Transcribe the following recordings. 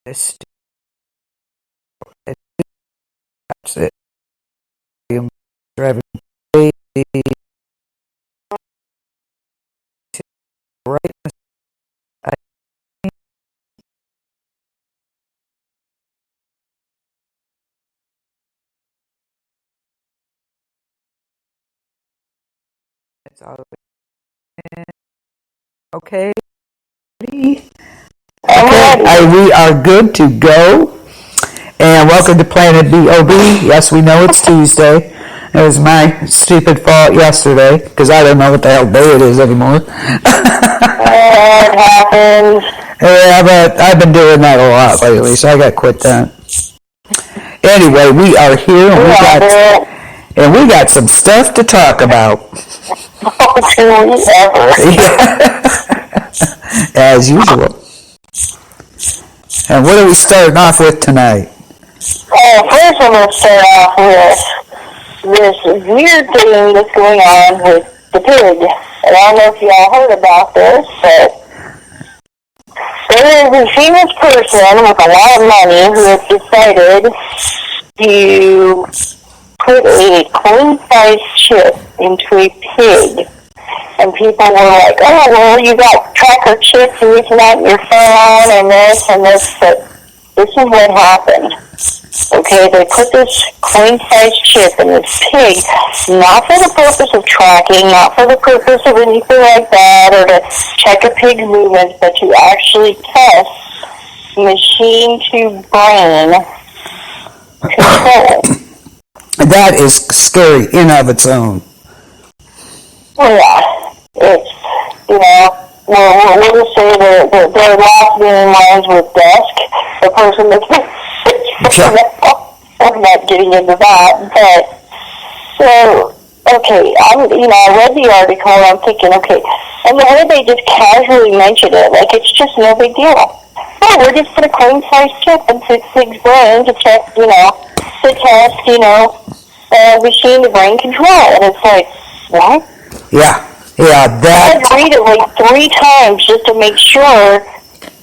This that's it. I'm driving crazy. Right. I it's all okay. Okay, we are good to go. And welcome to Planet B.O.B. Yes, we know it's Tuesday. It was my stupid fault yesterday, because I don't know what the hell day it is anymore. It happens. Yeah, but I've been doing that a lot lately, so I got to quit that. Anyway, we are here, and we got some stuff to talk about. Oh, do we ever? As usual. And what are we starting off with tonight? First I'm going to start off with this weird thing that's going on with the pig. And I don't know if y'all heard about this, but there is a famous person with a lot of money who has decided to put a coin-sized chip into a pig. And people were like, oh, well, you got tracker chips and this and that in your phone and this, but this is what happened. Okay, they put this coin-sized chip in this pig, not for the purpose of tracking, not for the purpose of anything like that, or to check a pig's movements, but to actually test machine-to-brain control. That is scary in of its own. Yeah, it's, we'll just say that their last name rhymes with desk, the person that's I'm not getting into that, but, so, okay, I read the article and I'm thinking, okay, and the way they just casually mentioned it, like it's just no big deal. Oh, we're just put a coin-sized chip into pig's brain to check, to test, machine-to-brain control, and it's like, what? Yeah, I had to read it like 3 times just to make sure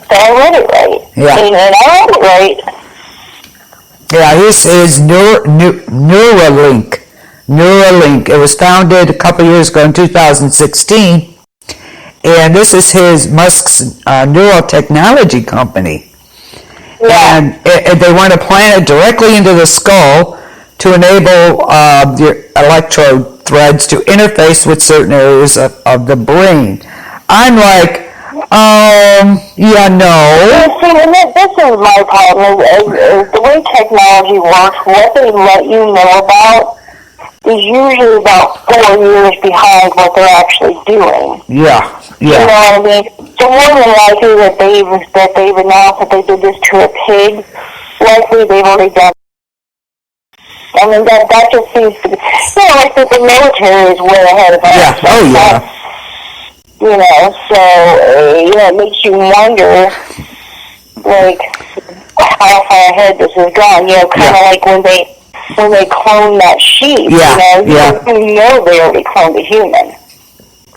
that I read it right. Yeah. And I read it right. Yeah, this is Neuralink. Neuralink. It was founded a couple years ago in 2016, and this is Musk's neural technology company. Yeah. And they want to plant it directly into the skull to enable your electrode threads to interface with certain areas of the brain. I'm like, no. See, and this is my problem, is the way technology works, what they let you know about is usually about 4 years behind what they're actually doing. Yeah. You know what I mean? So more than likely that they've announced that they did this to a pig, likely they've already done. I mean, that just seems to be, like the military is way ahead of us. Yeah, oh yeah. So, it makes you wonder, like, how far ahead this has gone, kind of like when they cloned that sheep, you know they already cloned a human.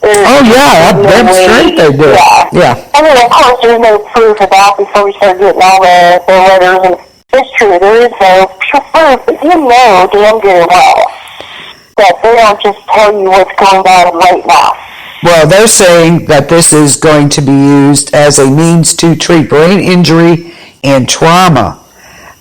That's straight they do. Yeah. I mean, of course, there's no proof of that before we start getting all the letters and it's true, there is no proof, but you know damn good and well that they don't just tell you what's going on right now. Well, they're saying that this is going to be used as a means to treat brain injury and trauma.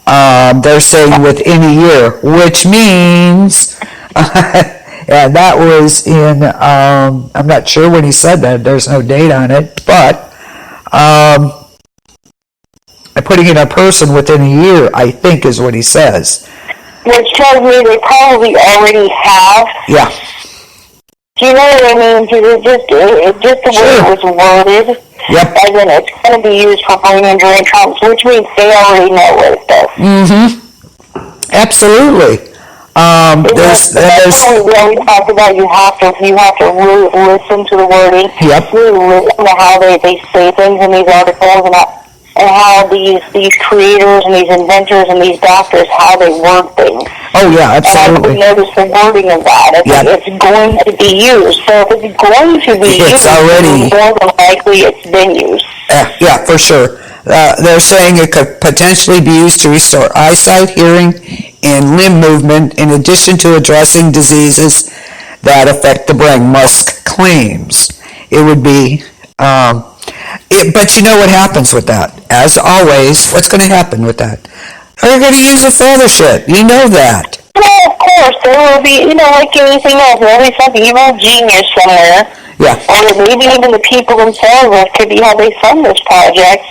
They're saying within a year, which means, and that was in, I'm not sure when he said that, there's no date on it, but putting in a person within a year, I think is what he says. Which tells me they probably already have. Yeah. Do you know what I mean? Because just the way it was worded. Yep. As in it's going to be used for brain injury and trauma, which means they already know what it does. Mm-hmm. Absolutely. That's why we always talk about you have to really listen to the wording. Yep. Really listen to how they say things in these articles and and how these creators and these inventors and these doctors, how they word things. Oh, yeah, absolutely. And I noticed the wording of that. It's going to be used. So if it's going to be used, already, more than likely it's been used. Yeah, for sure. They're saying it could potentially be used to restore eyesight, hearing, and limb movement, in addition to addressing diseases that affect the brain. Musk claims it would be. But you know what happens with that? As always, what's going to happen with that? They're going to use it for other shit. You know that. Well, of course, there will be, like anything else, there will be some evil genius somewhere. Yeah. Or maybe even the people themselves, that could be how they fund this project.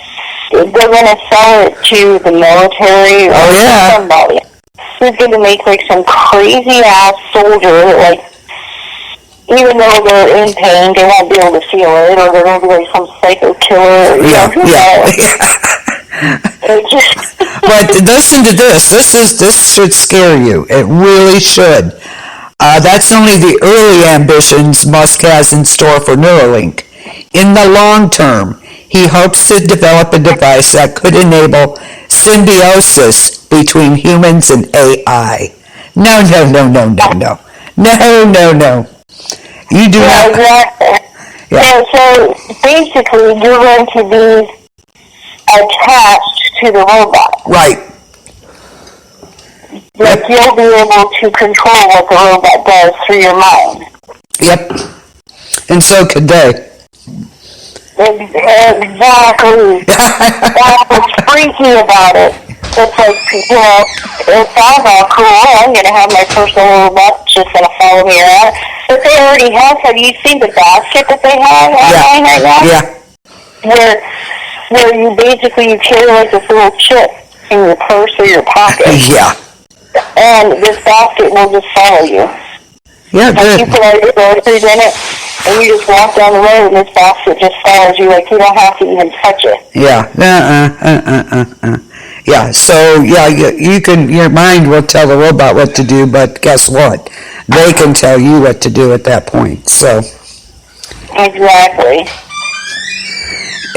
They're going to sell it to the military or somebody who's going to make some crazy-ass soldier that, even though they're in pain, they won't be able to feel it, or they're going to be some psycho killer. But listen to this. This should scare you. It really should. That's only the early ambitions Musk has in store for Neuralink. In the long term, he hopes to develop a device that could enable symbiosis between humans and AI. No. You do not. Exactly. Yeah. So basically, you're going to be attached to the robot. Right. You'll be able to control what the robot does through your mind. Yep. And so could they. Exactly. That's what's freaky about it. It's it sounds all cool. I'm going to have my personal robot just going to follow me around. But they already have you seen the basket that they have online right now? Yeah. Where you basically carry this little chip in your purse or your pocket. Yeah. And this basket will just follow you. Yeah, good. You put all your groceries in it, and you just walk down the road, and this basket just follows you. You don't have to even touch it. Yeah. Yeah. So you can. Your mind will tell the robot what to do, but guess what? They can tell you what to do at that point. So. Exactly.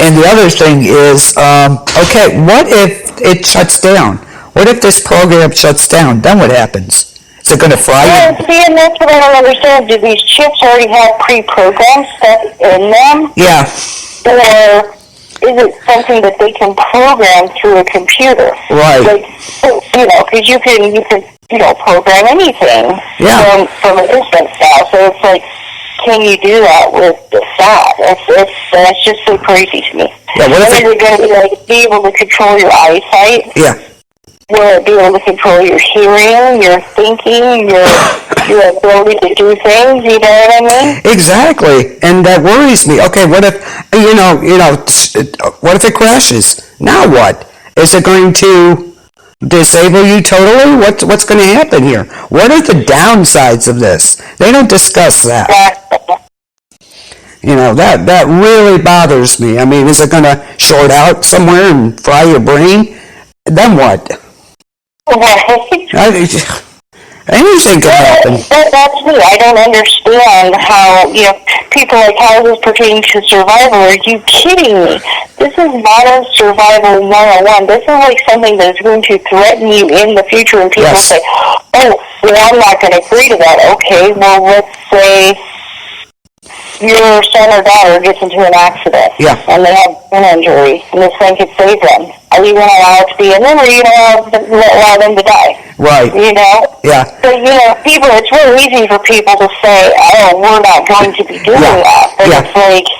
And the other thing is, okay, what if it shuts down? What if this program shuts down? Then what happens? Is it going to fry you? See, and that's what I don't understand. Do these chips already have pre-programmed stuff in them? Yeah. Or is it something that they can program through a computer? Right. Because you can program anything from a distance now. So it's can you do that with the thought? That's just so crazy to me. Yeah, what if is it going to be able to control your eyesight? Yeah. Will it be able to control your hearing, your thinking, your ability to do things? You know what I mean? Exactly, and that worries me. Okay, what if what if it crashes? Now what? Is it going to disable you totally? What's going to happen here? What are the downsides of this? They don't discuss that. That really bothers me. I mean, is it going to short out somewhere and fry your brain? Then what? Anything could happen. That's me. I don't understand how, people how is this pertaining to survival? Are you kidding me? This is modern survival 101. This is something that is going to threaten you in the future, and people say, oh, well, I'm not going to agree to that. Okay, well, let's say your son or daughter gets into an accident, and they have an injury, and this thing could save them. Are you going to allow it to be in them, or are you going to allow them to die? Right. Yeah. So, people, it's really easy for people to say, oh, we're not going to be doing that. But it's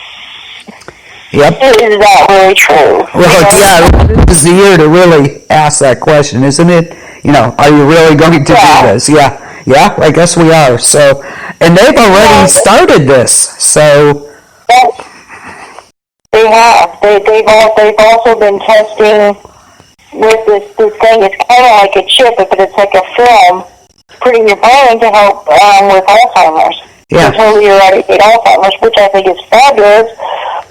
is that really true? Well, this is the year to really ask that question, isn't it? Are you really going to do this? Yeah, I guess we are. So, and they've already started this. So they have. They've also been testing with this thing. It's kind of like a chip, but it's like a film put in your brain to help with Alzheimer's. Yeah. To totally eradicate Alzheimer's, which I think is fabulous.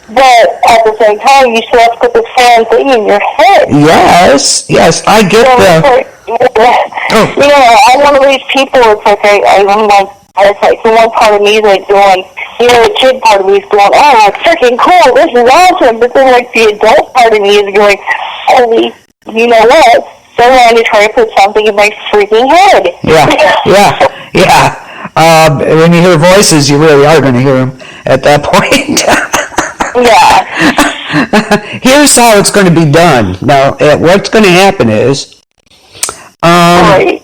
But at the same time, you still have to put this foreign thing in your head. Yes, I get that. I'm one of these people. It's I'm one part of me is going, The kid part of me is going, oh, it's freaking cool, this is awesome. But then, like, the adult part of me is going, holy, you know what? They're going to try to put something in my freaking head. Yeah. When you hear voices, you really are going to hear them at that point. Yeah. Here's how it's going to be done. Now, what's going to happen is, Right.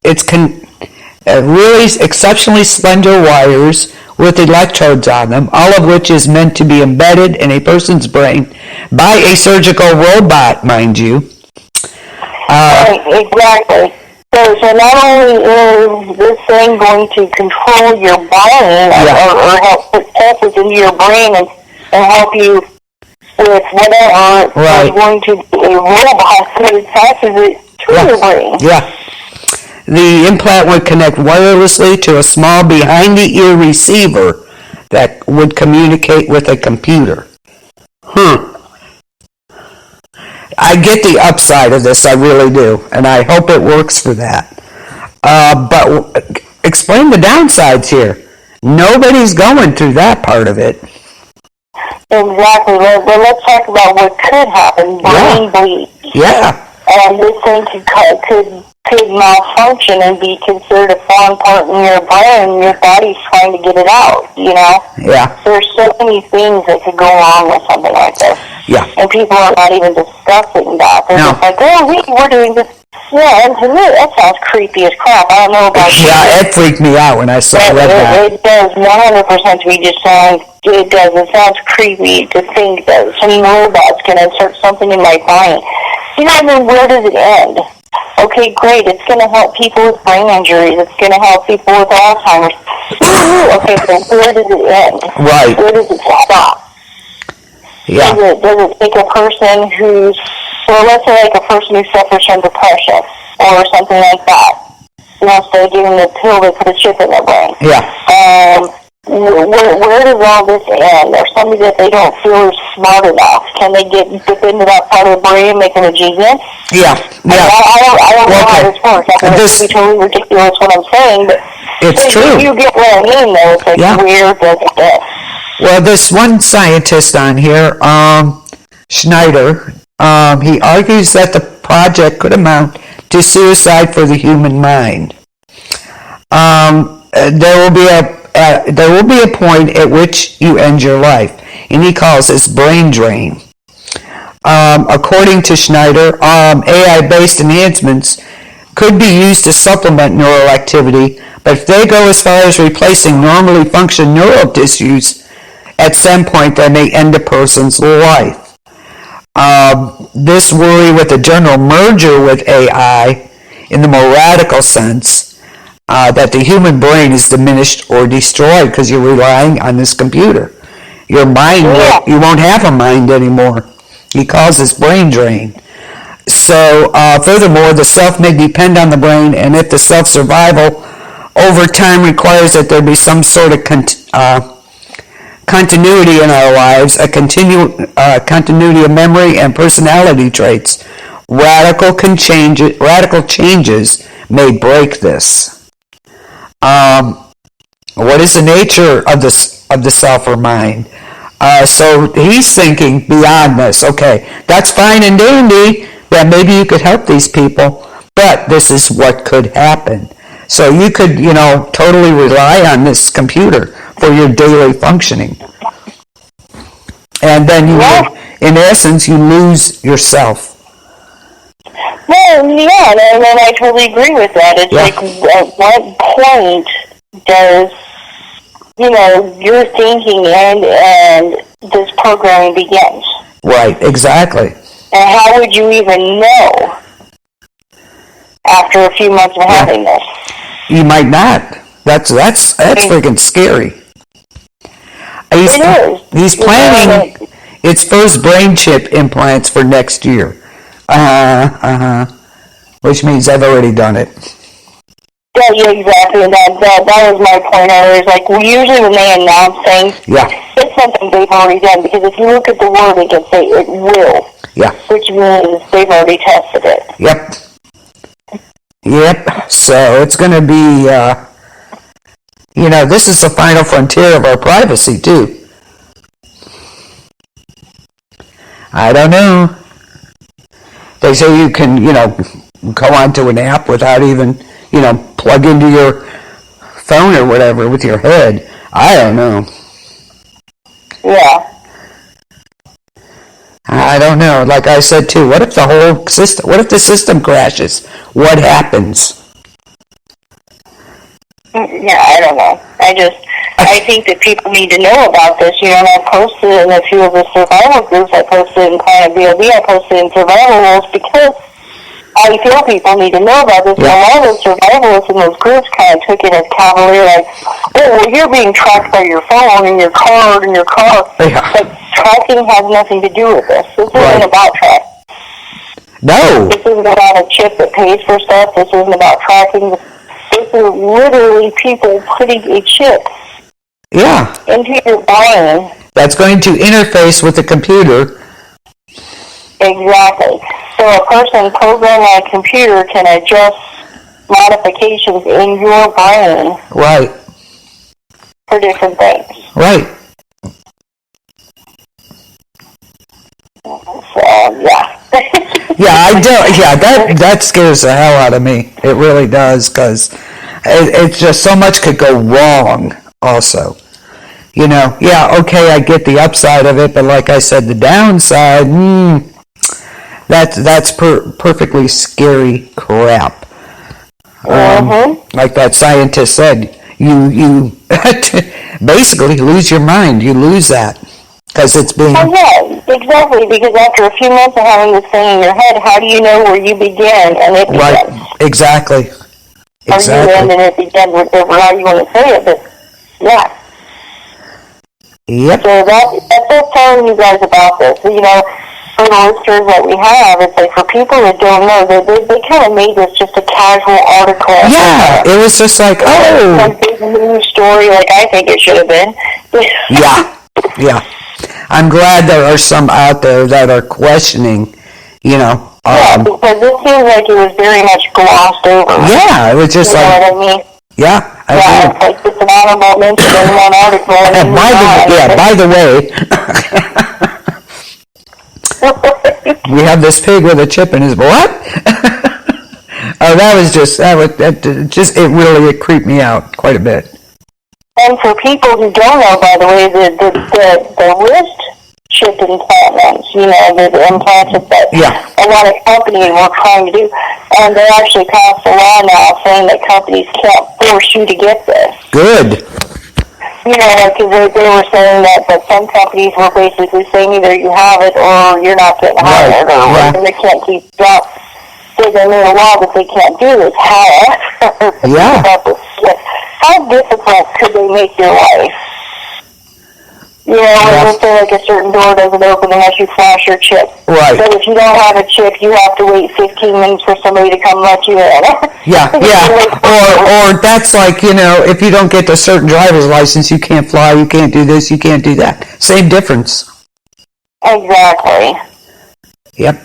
it's really exceptionally slender wires with electrodes on them, all of which is meant to be embedded in a person's brain by a surgical robot, mind you. Right, exactly. So not only is this thing going to control your brain or help put pulses into your brain and help you with whatever, it's going to be a robot that attaches it to your brain. Yeah. The implant would connect wirelessly to a small behind-the-ear receiver that would communicate with a computer. I get the upside of this, I really do, and I hope it works for that. But explain the downsides here. Nobody's going through that part of it. Exactly. Well, let's talk about what could happen. Brain bleed. Yeah. And this thing could malfunction and be considered a foreign part in your brain, and your body's trying to get it out, you know? Yeah. There's so many things that could go wrong with something like this. Yeah. And people are not even discussing that. They're just like, oh, we're doing this. Yeah, and to me, that sounds creepy as crap. I don't know about you. Yeah, it freaked me out when I read that. It does 100% to me just sound, it does. It sounds creepy to think that some robots can insert something in my brain. You know, I mean, where does it end? Okay, great. It's going to help people with brain injuries. It's going to help people with Alzheimer's. Okay, so where does it end? Right. Where does it stop? Yeah. Does it take a person who's, well, let's say like a person who suffers from depression or something like that. You know, instead of giving them a pill, they put a chip in their brain. Yeah. Where does all this end? Or somebody that they don't feel is smart enough? Can they dip into that part of the brain and make them a genius? Yeah. I don't know how this works. I mean, it's totally ridiculous what I'm saying, but it's true. You get what I mean, though. It's like, where does it end? Well, this one scientist on here, Schneider, he argues that the project could amount to suicide for the human mind. There will be a point at which you end your life, and he calls this brain drain. According to Schneider, AI-based enhancements could be used to supplement neural activity, but if they go as far as replacing normally functioning neural tissues, at some point they may end a person's life. This worry with a general merger with AI, in the more radical sense, that the human brain is diminished or destroyed because you're relying on this computer. Your mind, you won't have a mind anymore. He calls this brain drain. So, furthermore, the self may depend on the brain, and if the self-survival over time requires that there be some sort of continuity in our lives, a continuity of memory and personality traits, radical changes may break this. What is the nature of the self or mind? So he's thinking beyond this. Okay, that's fine and dandy that maybe you could help these people, but this is what could happen. So you could, totally rely on this computer for your daily functioning. And then in essence, you lose yourself. Well, yeah, and I totally agree with that. It's like, at what point does, your thinking and this programming begins? Right, exactly. And how would you even know after a few months of having this? You might not. That's freaking scary. He's planning its first brain chip implants for next year. Which means I've already done it. Yeah, exactly. And that was my point. I was like, usually when they announce things, it's something they've already done. Because if you look at the word, it can say it will. Yeah. Which means they've already tested it. Yep. So it's going to be, This is the final frontier of our privacy, too. I don't know. They say you can, go onto an app without even, plug into your phone or whatever with your head. I don't know. Yeah. I don't know. Like I said, too, what if the system crashes? What happens? Yeah, I don't know. I think that people need to know about this. And I posted in a few of the survival groups. I posted in Planet B.O.B. I posted in survival rules because I feel people need to know about this. Yeah. And a lot of those survivalists in those groups kind of took it as cavalier, like, well, you're being tracked by your phone and your card and your car. Yeah. But tracking has nothing to do with this. This isn't about tracking. No. This isn't about a chip that pays for stuff. This isn't about tracking. This is literally people putting a chip into your brain. That's going to interface with the computer. Exactly. So a person programmed on a computer can adjust modifications in your brain. Right. For different things. Right. So, yeah. Yeah, I do. Yeah, that scares the hell out of me. It really does, because it's just so much could go wrong also. Yeah, okay, I get the upside of it, but like I said, the downside, that's perfectly scary crap. Like that scientist said, you basically lose your mind. You lose that. Because it's being... Oh, yeah, exactly, because after a few months of having this thing in your head, how do you know where you begin and it begins? Right, exactly. Or you end and it begins, whatever how you want to say it, but, yeah. Yep. So that's just telling you guys about this. For the listeners that we have, it's like for people that don't know, they kind of made this just a casual article. Yeah, it was just like, Some big news story like I think it should have been. Yeah. I'm glad there are some out there that are questioning, yeah, because it seems like it was very much glossed over. Yeah, it was just you know what I mean? Yeah, I do. It's like just an honorable mention in one article. And by the way, we have this pig with a chip in his what? Oh, it creeped me out quite a bit. And for people who don't know, by the way, the wrist chip implants, the implants that a lot of companies were trying to do, and they actually passed a law now saying that companies can't force you to get this. Good. Because they were saying that some companies were basically saying either you have it or you're not getting hired, or they can't keep you up. So they made a law that they can't do this. However, how difficult could they make your life? Let's say like a certain door doesn't open unless you flash your chip. Right. But if you don't have a chip, you have to wait 15 minutes for somebody to come let you in. Yeah. Or that's like, if you don't get a certain driver's license, you can't fly, you can't do this, you can't do that. Same difference. Exactly. Yep.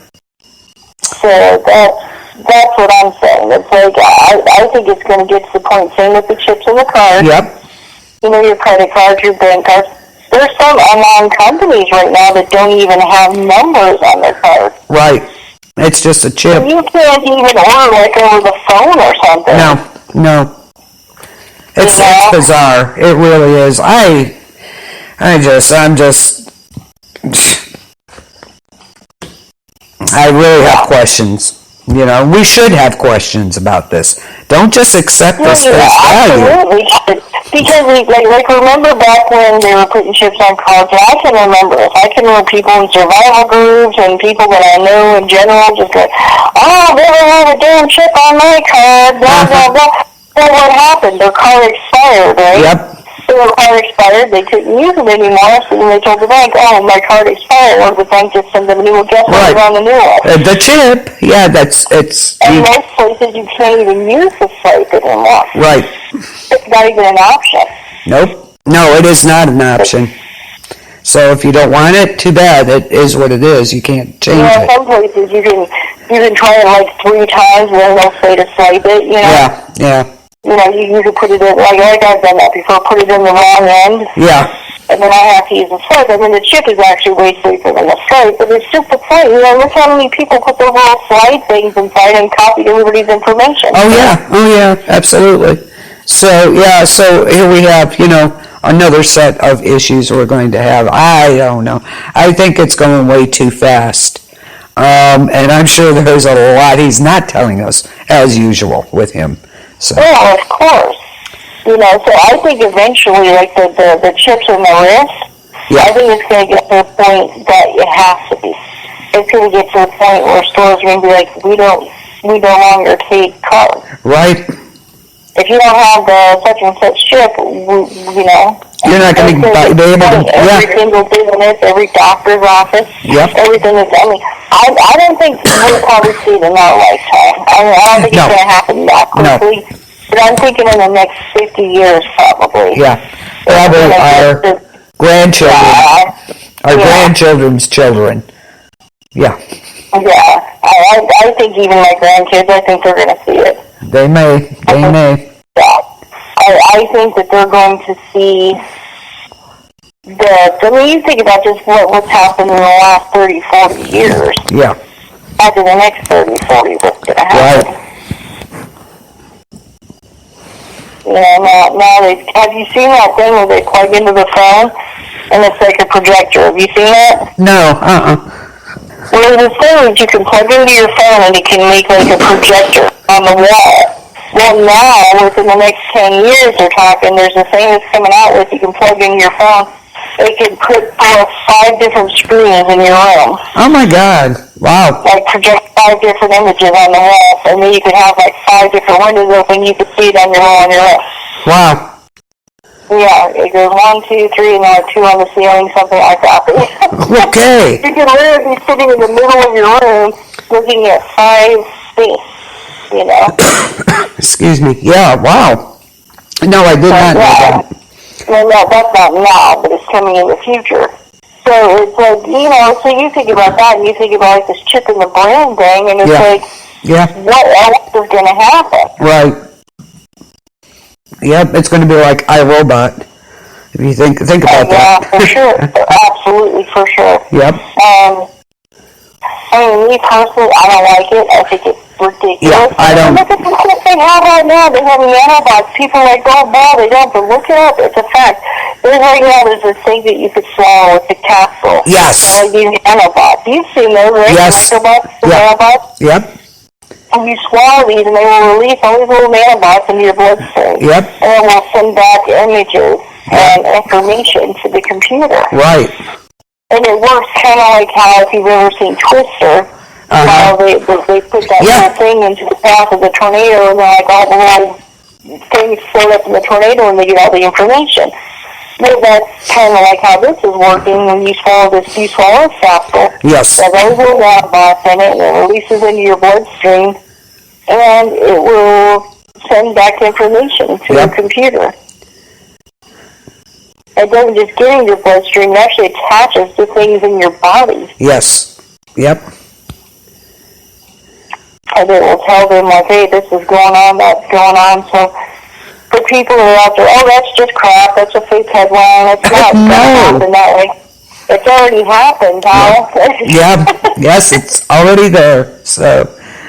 So that's what I'm saying. It's like, I think it's going to get to the point, same with the chips in the car. Yep. Your credit cards, your bank cards. There's some online companies right now that don't even have numbers on their cards. Right. It's just a chip. And you can't even order like over the phone or something. No. It's bizarre. It really is. I really have questions. We should have questions about this. Don't just accept this face value. Absolutely. Because, like, remember back when they were putting chips on cards, and I can remember this. I can remember people in survival groups and people that I know in general just go, oh, they don't have a damn chip on my card, blah, blah, blah. Well, what happened? Their card expired, right? Yep. So their card expired, they couldn't use it anymore, so then they told the bank, oh, my card expired, or the bank just sent them a new one, guess what, on the new one. The chip, And most places you can't even use the swipe anymore. Right. It's not even an option. Nope. No, it is not an option. So if you don't want it, too bad. It is what it is. You can't change it. Some places you can try it like 3 times and then they'll say to swipe it, Yeah. you could put it in, like I've done that before, put it in the wrong end. Yeah. And then I have to use a slide, and then the chip is actually way safer than the slide, but it's just a plate. Look how many people put their little slide things inside and copied everybody's information. Oh yeah, absolutely. So here we have, another set of issues we're going to have. I don't know. I think it's going way too fast. And I'm sure there's a lot he's not telling us, as usual, with him. So. Yeah, of course. So I think eventually, like the chips in the wrist, I think it's going to get to the point that it has to be. It's going to get to the point where stores are going to be like, we no longer take cards. Right. If you don't have the such and such chip, you're not going to be able to. Every single business, every doctor's office, everything is. I don't think we'll probably see it in our lifetime. I don't think it's going to happen that quickly. No. But I'm thinking in the next 50 years, probably. Yeah, probably our grandchildren, grandchildren's children. Yeah. Yeah, I think even my grandkids, I think they're going to see it. They may. Yeah. I think that they're going to see you think about just what's happened in the last 30, 40 years. Yeah. After the next 30, 40, what's going to happen? Right. Now have you seen that thing where they plug into the phone and it's like a projector? Have you seen that? No, Well, there's this thing that you can plug into your phone and it can make like a projector on the wall. Well, now, within the next 10 years, they're talking, there's a thing that's coming out with you can plug in your phone. It can put 5 different screens in your room. Oh, my God. Wow. Like project 5 different images on the wall, and then you could have like 5 different windows open. You could see it on your wall on your room. Wow. Yeah, it goes 1, 2, 3, and now 2 on the ceiling, something like that. Okay. You can literally be sitting in the middle of your room looking at 5 things, Excuse me. Yeah, wow. No, I did not know that. Well, no, that's not now, but it's coming in the future. So it's like, so you think about that, and you think about like this chip in the brain thing, and it's what else is going to happen? Right. Yep, it's going to be like iRobot. If you think about that. Yeah, for sure. Absolutely, for sure. Yep. Me personally, I don't like it. I think it's ridiculous. Yeah, I don't. Look at the stuff they have right now. They have nanobots. People are like, oh, no, they don't. But look it up. It's a fact. There's this thing that you could swallow with the capsule. Yes. Like these nanobots. You've seen those, right? Yes. Nanobots? Yep. And you swallow these, and they will release all these little nanobots into your bloodstream. Yep. And it will send back images and information to the computer. Right. And it works kind of like how, if you've ever seen Twister, how they put that little thing into the path of the tornado, and then like all the little things float up in the tornado, and they get all the information. Well, that's kind of like how this is working when you swallow a capsule. Yes. There's those little nanobots in it, and it releases into your bloodstream, and it will send back information to the computer. It doesn't just get in your bloodstream, it actually attaches to things in your body. Yes. Yep. And it will tell them, like, hey, this is going on, that's going on. So for people who are out there, oh, that's just crap, that's a fake headline, it's not going to happen that way. It's already happened, Kyle. Yeah. Yes, it's already there. So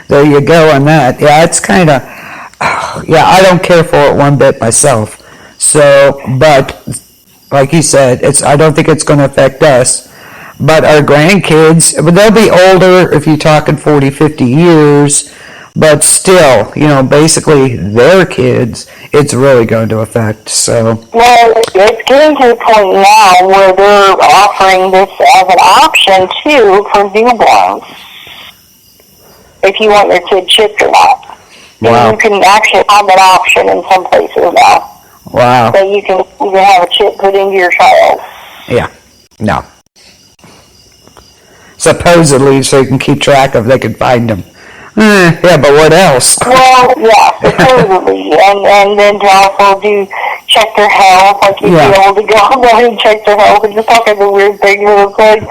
there you go on that. Yeah, it's kind of, I don't care for it one bit myself. So, but like you said, I don't think it's going to affect us. But our grandkids, they'll be older if you're talking 40, 50 years. But still, basically their kids, it's really going to affect. So. Well, it's getting to the point now where they're offering this as an option, too, for newborns. If you want your kid chipped or not. Wow. You can actually have that option in some places now. Wow. So you can have a chip put into your child. Yeah. No. Supposedly, so you can keep track of, they can find them. Yeah, but what else? Well, yeah, supposedly. and then to also check their health, like you'd be able to go there and check their health. It's just all kinds of weird things. It's like,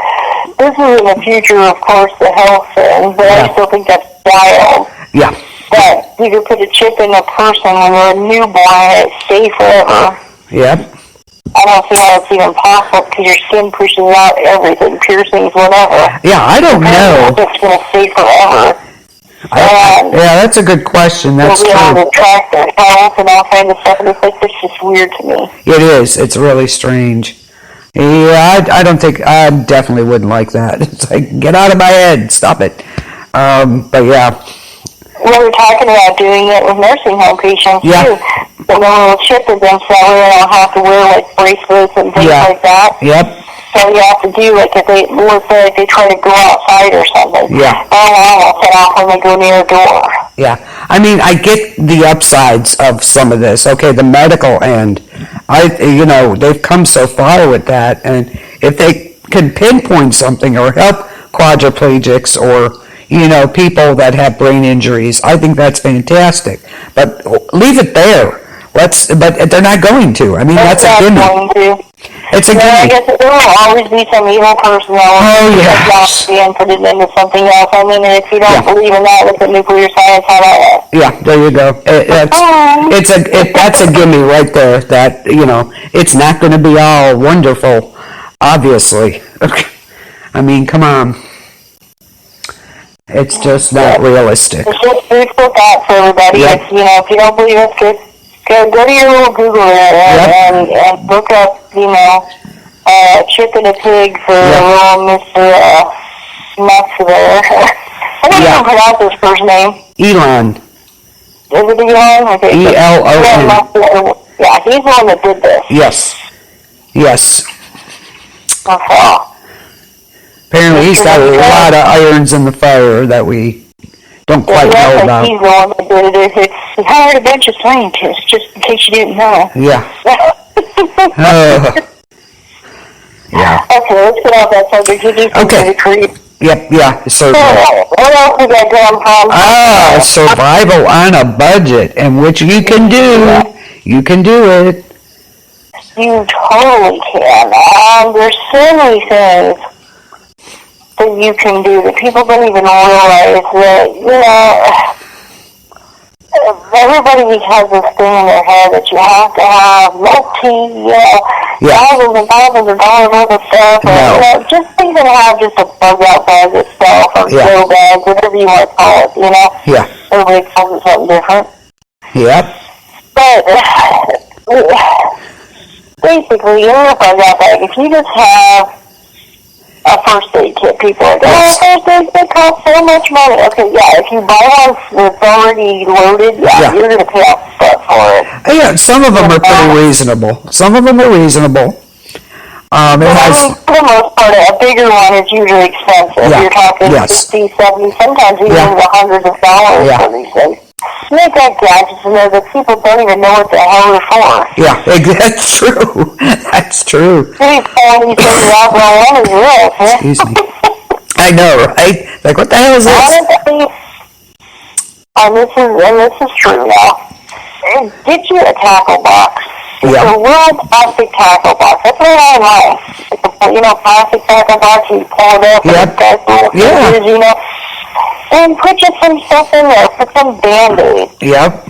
this is in the future, of course, the health thing, but I still think that's wild. Yeah. that you could put a chip in a person when they're a newborn and it stays forever. Yep. I don't see how it's even possible because your skin pushes out everything, piercings, whatever. Yeah, I don't know. It's going to stay forever. Yeah, that's a good question. That's true. You'll be able to track their health and all kinds of stuff, and it's like, this is weird to me. It is. It's really strange. Yeah, I don't think, I definitely wouldn't like that. It's like, get out of my head. Stop it. But yeah. We were talking about doing it with nursing home patients, too. The little chip is them so they don't have to wear, like, bracelets and things like that. Yep. So you have to do, like, if they, let's say, if they try to go outside or something. Yeah. Alarm will set off when they go near a door. Yeah. I mean, I get the upsides of some of this. Okay, the medical end. They've come so far with that, and if they can pinpoint something or help quadriplegics or, people that have brain injuries, I think that's fantastic. But leave it there. But they're not going to. I mean, that's a gimme. It's a gimme. I guess there will always be some evil person that will and put it into something else. I mean, if you don't believe in that, look at nuclear science, how about that? Yeah, there you go. That's a gimme right there. That it's not going to be all wonderful, obviously. I mean, come on. It's just not realistic. It's just food for thought for everybody. It's, if you don't believe it, go to your little Google and look up, chip in a pig for little Mr. Nuts there. I don't know how to pronounce his first name. Elon. Is it Elon? Okay. E-L-O-N. Yeah, he's the one that did this. Yes. Okay. Apparently he's got a lot of irons in the fire that we don't quite know about. He's the one that did it. He hired a bunch of scientists, just in case you didn't know. Yeah. Yeah. Okay, let's get off that subject. You do something to creep. Yep, survival. What else we got going on? Survival on a budget, and which you can do. You can do it. You totally can. There's so many things that you can do that people don't even realize that, everybody has this thing in their head that you have to have milk tea, thousands and thousands of dollars worth of stuff, or, just even have just a bug out bag itself, or go bag, whatever you want to call it, Yeah. Everybody calls it something different. Yep. But, basically, in your bug out bag, if you just have a first aid kit, people are going, first aid kit costs so much money. Okay, if you buy one that's already loaded, you're going to pay out stuff for it. Yeah, some of them are pretty reasonable. It has, for the most part, a bigger one is usually expensive. You're talking 60, 70, sometimes even hundreds of dollars for these things. Make that gadgets in there that people don't even know what the hell they're for. Yeah, that's true. That's true. These phones things out well, what is this? Excuse me. I know, right? Like, what the hell is this? Honestly, and this is true now. Get you a tackle box. It's a little plastic tackle box. That's what I like. It's a plastic tackle box. You pull it up and it's got little fingers, and put just some stuff in there. Put some Band-Aids. Yep.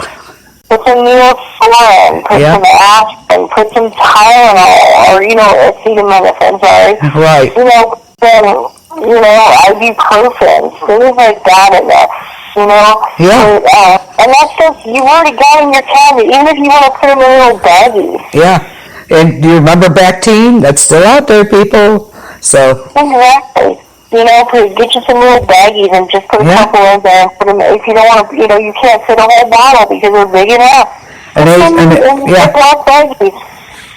Put some Neosporin. Put some aspirin. Put some Tylenol. Or, acetaminophen, sorry. Right. Ibuprofen. Things like that in there. And that's just, you already got in your cabinet, even if you want to put them in a little baggie. Yeah. And do you remember Bactine? That's still out there, people. So. Exactly. Get you some little baggies and just put a couple in there and put them, if you don't want to, you can't fit a whole bottle because they're big enough.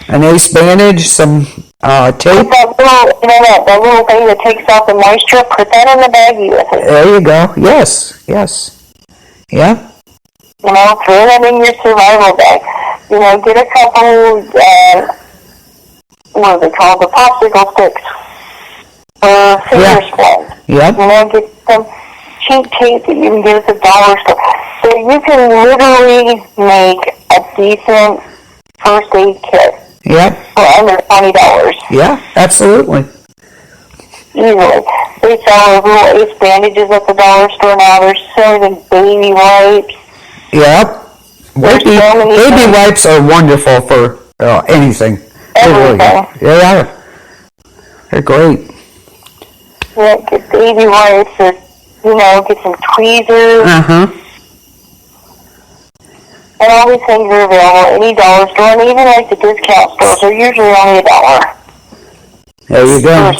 An ace bandage, some tape. That little thing that takes off the moisture, put that in the baggie with it. There you go. Yes. Yeah. Throw that in your survival bag. Get a couple, what are they called? The popsicle sticks. Finger splint. Yep. Get some cheap tape that you can get at the dollar store. So you can literally make a decent first aid kit. Yep. For under $20. Yeah, absolutely. Easily. They sell little ace bandages at the dollar store now. They're selling baby wipes. Yep. There's so many Baby things. wipes are wonderful for anything. Everything. They are. They're great. Yeah, get baby wipes, or, get some tweezers. Uh-huh. And all these things are available at any dollar store, and even like the discount stores are usually only $1. There you go.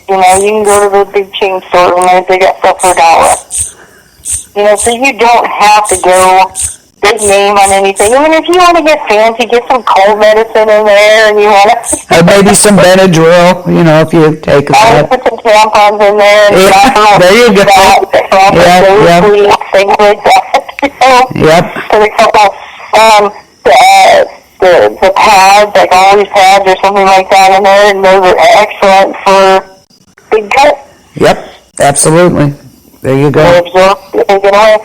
You can go to the big chain stores and they got stuff for $1. So you don't have to go big name on anything. I mean, if you want to get fancy, get some cold medicine in there, and you want to... maybe some Benadryl, if you take I that. put some tampons in there. And There you go. Things like that. Yep. Put a couple, the pads, like all these pads or something like that in there, and those are excellent for big cuts. Yep, absolutely. There you go. They get away.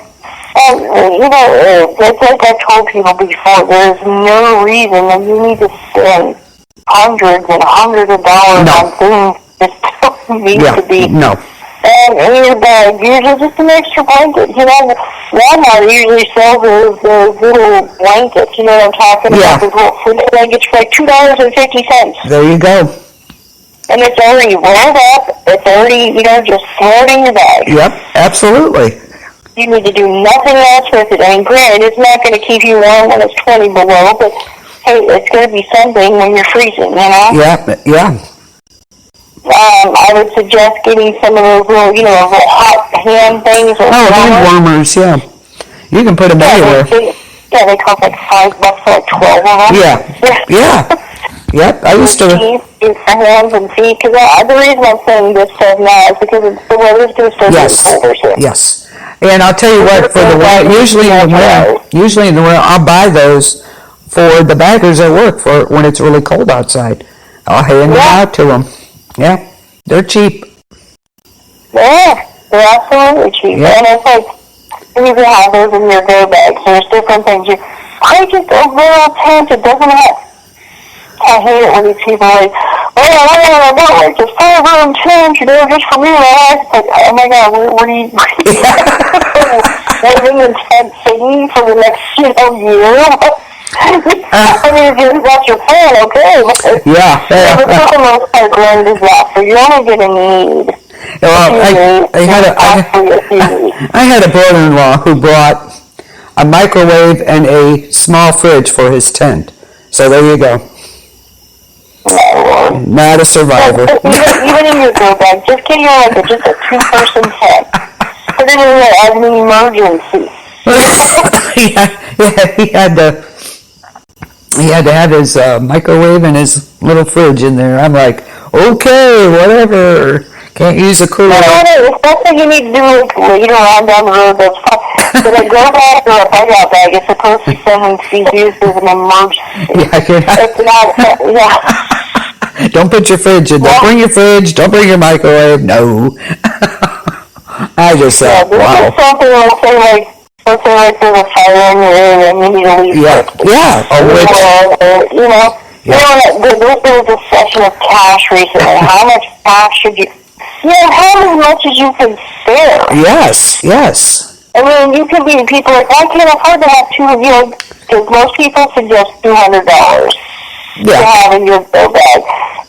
And, it's like I told people before, there's no reason that you need to spend hundreds and hundreds of dollars on things that don't need to be. No. And in your bag, usually just an extra blanket. Walmart usually sells those little blankets, you know what I'm talking about? Those little food blankets for like $2.50. There you go. And it's already rolled up. It's already, just throw it in your bag. Yep, absolutely. You need to do nothing else with it. I mean, granted, it's not going to keep you warm when it's 20 below, but hey, it's going to be something when you're freezing, Yeah. I would suggest getting some of those little, hot hand things. Hand warmers, yeah. You can put them anywhere. They cost like $5 for like 12 of them. Yeah. Yep, I used to... For hands and feet, because the reason I'm saying this stuff now is because the weather's going to start getting colder soon. Yes. And I'll tell you what, for the winter, usually in the winter, I'll buy those for the baggers at work for when it's really cold outside. I'll hand them out to them. Yeah, they're cheap. Yeah, they're absolutely cheap. Yeah. And it's like, you can have those in your go bags. There's different things. I just a little tent, it doesn't have... I hate it when these people are like, I got like this 5-room tent, just for me and my wife. Like, oh my God, what are you living in tent city for the next, year? I mean, if that's your plan, okay. Yeah. But for the most part, grand disaster, you're only going to need... Well, I had a brother-in-law who brought a microwave and a small fridge for his tent. So there you go. Not a survivor. Even in your go bag, just get your just a 2-person tent. Put it in there as an emergency. He had to have his microwave and his little fridge in there. I'm like, okay, whatever. Can't use a cooler. If that's what you need to do later on down the road, that's fine. But a go bag or a bug-out bag is supposed to be used as an emergency. It's not, Don't put your fridge in. Don't bring your fridge. Don't bring your microwave. No. I just thought, wow. This is something let's say there's a fire in your area and you need to leave. There was a session of cash recently. How much cash should you... how much as you can spare. Yes. I mean, you can be people like, I can't afford to have because most people suggest $200 to have in your bill bag.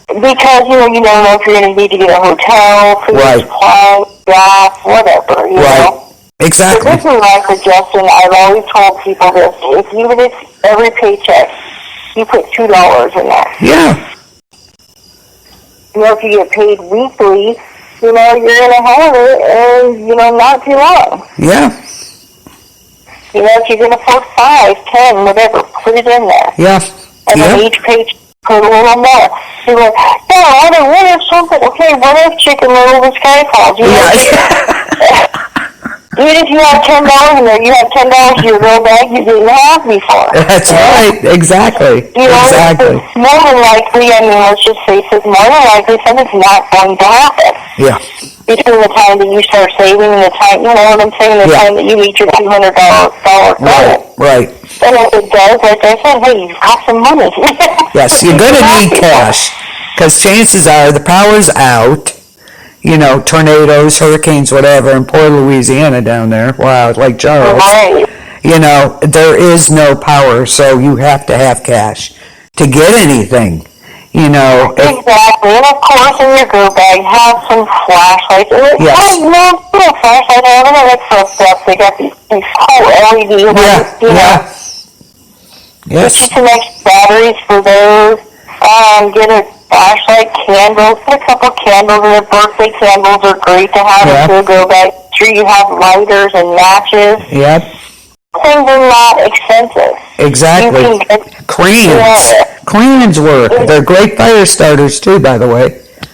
Because, you don't know if you're going to need to get a hotel, food, supplies, gas, whatever, know. Exactly. So this is my suggestion. I've always told people this. Even if every paycheck, you put $2 in there. Yeah. If you get paid weekly, you're going to have it, and, not too long. Yeah. If you can afford 5, 10, whatever, put it in there. Yeah. And then each page, put a little more. You're like, what if something, what if Chicken Little the Sky Falls? Even if you have $10 in there, you have $10 in your real bag you didn't have before. That's right. Exactly. Exactly. More than likely, let's just face it, more than likely something's not going to happen. Yeah. Between the time that you start saving and the time, you know what I'm saying, the time that you meet your $200 goal. Right. And if it does, like I said, hey, you've got some money. Yes, you're going to need cash because chances are the power's out. tornadoes, hurricanes, whatever, in poor Louisiana down there. Wow, Lake Charles. Right. There is no power, so you have to have cash to get anything. Exactly. And of course, in your go bag, have some flashlights. Yes. Flashlights. I don't know what's so stuff. They got these cool LED lights, Yes. Get some extra batteries for those. Get a flashlight, candles. Get a couple candles, and the birthday candles are great to have into a go bag. Sure, you have lighters and matches. Yep. Things are not expensive. Exactly. Crayons work. They're great fire starters too, by the way.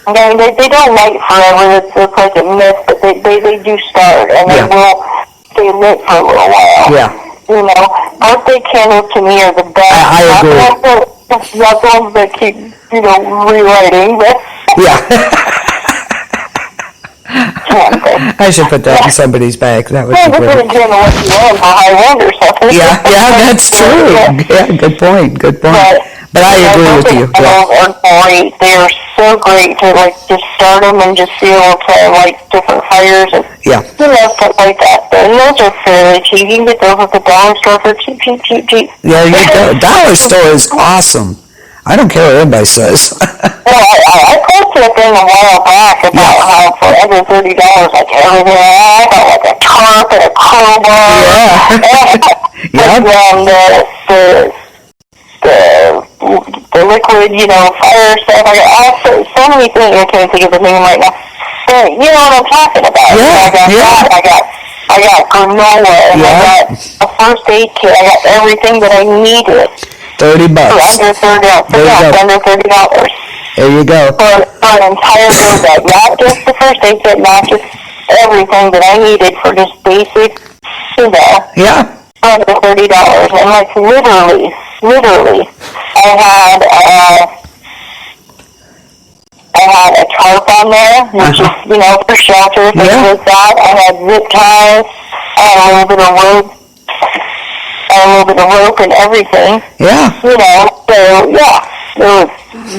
They don't light forever. It's like a myth, but they do start, and they will stay lit for a little while. Yeah. Birthday candles to me are the best. I agree. Not the ones that keep, rewriting, but... Yeah. I should put that in somebody's bag. That would be great. Yeah, that's true. Yeah, good point. But I agree with you. Are great. They are so great to just start them and just be able to light different fires and stuff like that. And those are fairly cheap. You can get those at the dollar store for cheap. There you go. Dollar store is awesome. I don't care what anybody says. I posted a thing a while back about how for under $30, everything I got a tarp and a crowbar. And the liquid, fire stuff. I got so many things. I can't think of the name right now. But you know what I'm talking about. I got granola, and I got a first aid kit. I got everything that I needed. $30. Under $30. There you go. For an entire go bag. Not just the first aid kit, not just everything that I needed for just basic, Yeah. under $30. And literally, I had a tarp on there, which is, for shelter, things like that. I had zip ties. I had a little bit of rope and everything. Yeah. So, there was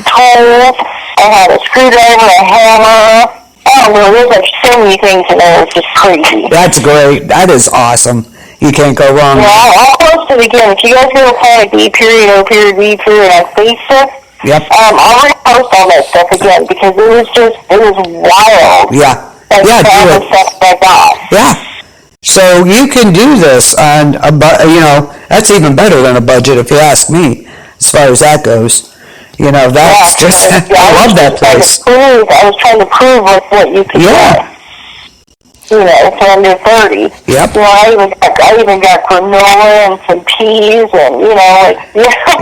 tools. I had a screwdriver, a hammer. I don't know, there's so many things in there. It's just crazy. That's great. That is awesome. You can't go wrong. I'll post it again. If you guys go to B period on Facebook, I'll repost all that stuff again because it was wild. Yeah. Do it. Stuff I got. Yeah. So you can do this on that's even better than a budget if you ask me, as far as that goes. That's just, I love that place. I was trying to prove what you could get. For under 30. Yep. I even got granola and some peas and,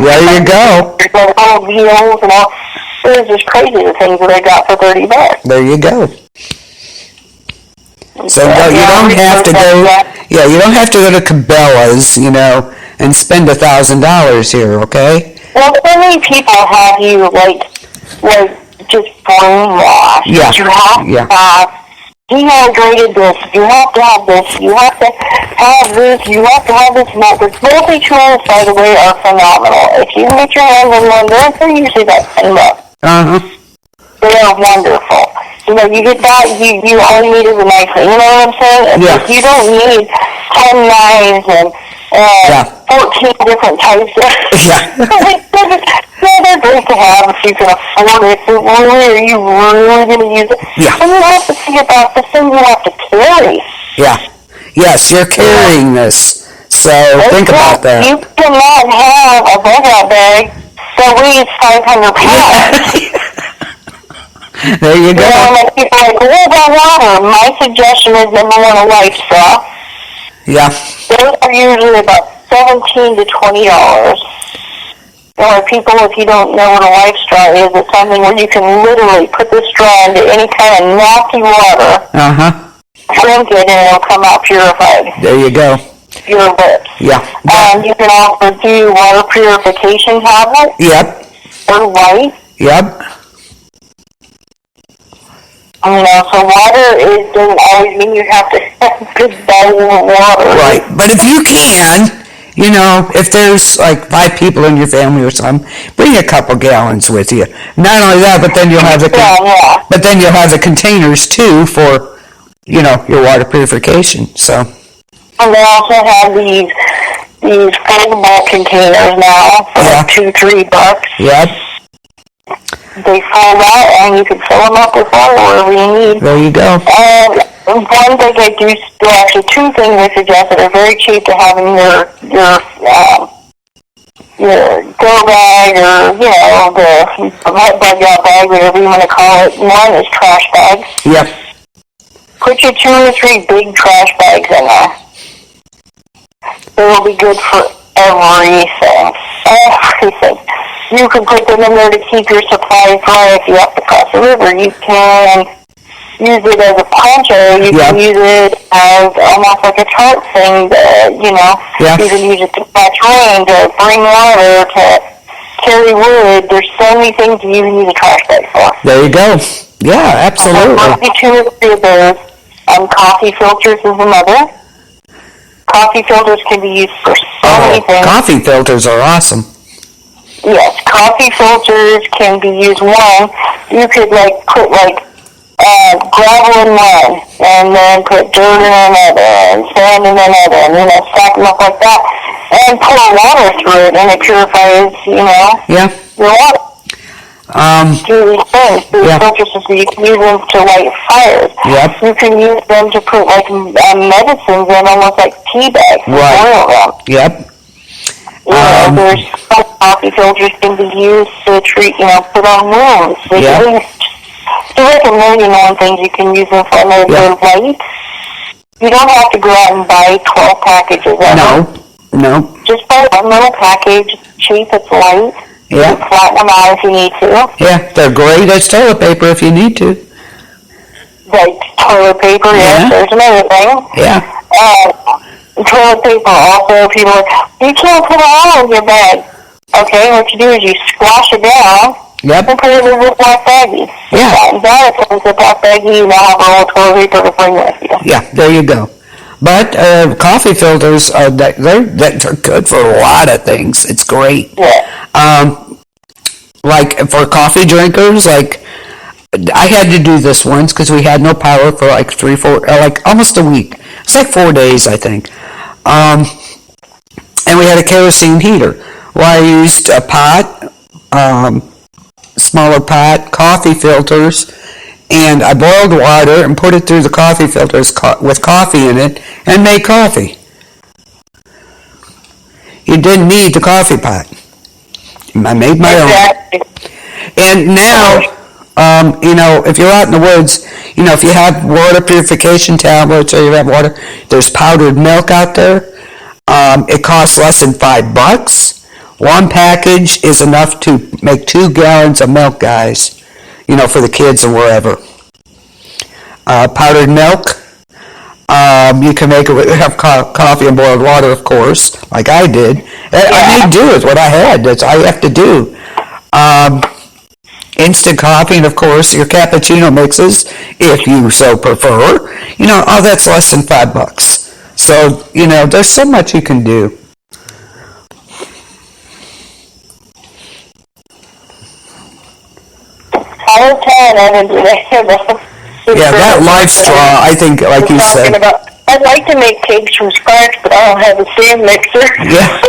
There you go. All meals and all. It was just crazy the things that I got for $30. There you go. So you don't have to go. Yeah, you don't have to go to Cabela's, and spend $1,000 here. Okay. Well, so many people have you just brainwashed. Yeah. You have to have dehydrated this. You have to have this. You have to have this. You have to have this. The multi-tools, by the way, are phenomenal. If you get your hands on one, they're usually about $10. They are wonderful. You get that, you all you need is a knife. You know what I'm saying? Yeah. You don't need 10 knives and 14 different types of... They're great to have if you can afford it. Are you really going to use it? Yeah. And you have to see about this thing you have to carry. Yeah. Yes, you're carrying this. So think about that. You cannot have a bug-out bag that weighs 500 pounds. There you go. People are like, what about water? My suggestion is number one, a life straw. Yeah. Those are usually about $17 to $20. Or people, if you don't know what a life straw is, it's something where you can literally put the straw into any kind of nasty water, drink it, and it'll come out purified. There you go. Your lips. Yeah. You can also do water purification tablets. Yep. Or white. Yep. So water doesn't always mean you have to have good bottles of water. Right. But if you can, if there's like 5 people in your family or something, bring a couple gallons with you. Not only that, but then you'll have the containers too for, your water purification. So. And they also have these foldable containers now for like $2-3. Yep. They fold out and you can fill them up with water wherever you need. There you go. And one thing I do, actually 2 things I suggest that are very cheap to have in your go bag or, the bug out bag, whatever you want to call it. One is trash bags. Yep. Put your 2 or 3 big trash bags in there. They will be good for everything. Everything. You can put them in there to keep your supplies dry if you have to cross the river. You can use it as a poncho. You can use it as almost like a tarp thing that, you can use it to catch rain, to bring water, to carry wood. There's so many things you can use a trash bag for. There you go. Yeah, absolutely. Maybe 2 or 3 of those. Coffee filters is another. Coffee filters can be used for so many things. Coffee filters are awesome. Yes, coffee filters can be used. One, you could put gravel in one, and then put dirt in another, and sand in another, and stack them up like that, and pour water through it, and it purifies, your water. Do these things. These filters, so you can use them to light fires. Yep. You can use them to put medicines in, almost like tea bags. Right. Boil them. Yep. There's some coffee filters can be used to treat, put on wounds. There's like a million things you can use them for. They're light. You don't have to go out and buy 12 packages of them. No. Just buy one little package. It's cheap. It's light. Yeah. You can flatten them out if you need to. Yeah, they're great as toilet paper if you need to. Like toilet paper, yes. There's another thing. Yeah. Toilet paper also, people are like, you can't put it all in your bag. Okay, what you do is you squash it down. Yep. And put it in a Ziploc baggie. Yeah. And that is a Ziploc baggie, you now have a whole toilet paper to bring with you. Yeah, there you go. But coffee filters, they're good for a lot of things. It's great. Yeah. Like for coffee drinkers, I had to do this once because we had no power for almost a week. It's like 4 days, I think. And we had a kerosene heater. Well, I used a pot, smaller pot, coffee filters, and I boiled water and put it through the coffee filters with coffee in it and made coffee. You didn't need the coffee pot. I made my own. And now, if you're out in the woods, if you have water purification tablets or you have water, there's powdered milk out there. It costs less than $5. One package is enough to make 2 gallons of milk, guys, for the kids or wherever. Powdered milk, you can make it with coffee and boiled water, of course, like I did. I made do with what I had. That's all you have to do. Instant coffee, and of course your cappuccino mixes, if you so prefer. All that's less than $5. So, there's so much you can do. I was telling Evan today yeah, that life straw, I think, like you said. I'd like to make cakes from scratch, but I don't have a stand mixer. Yeah.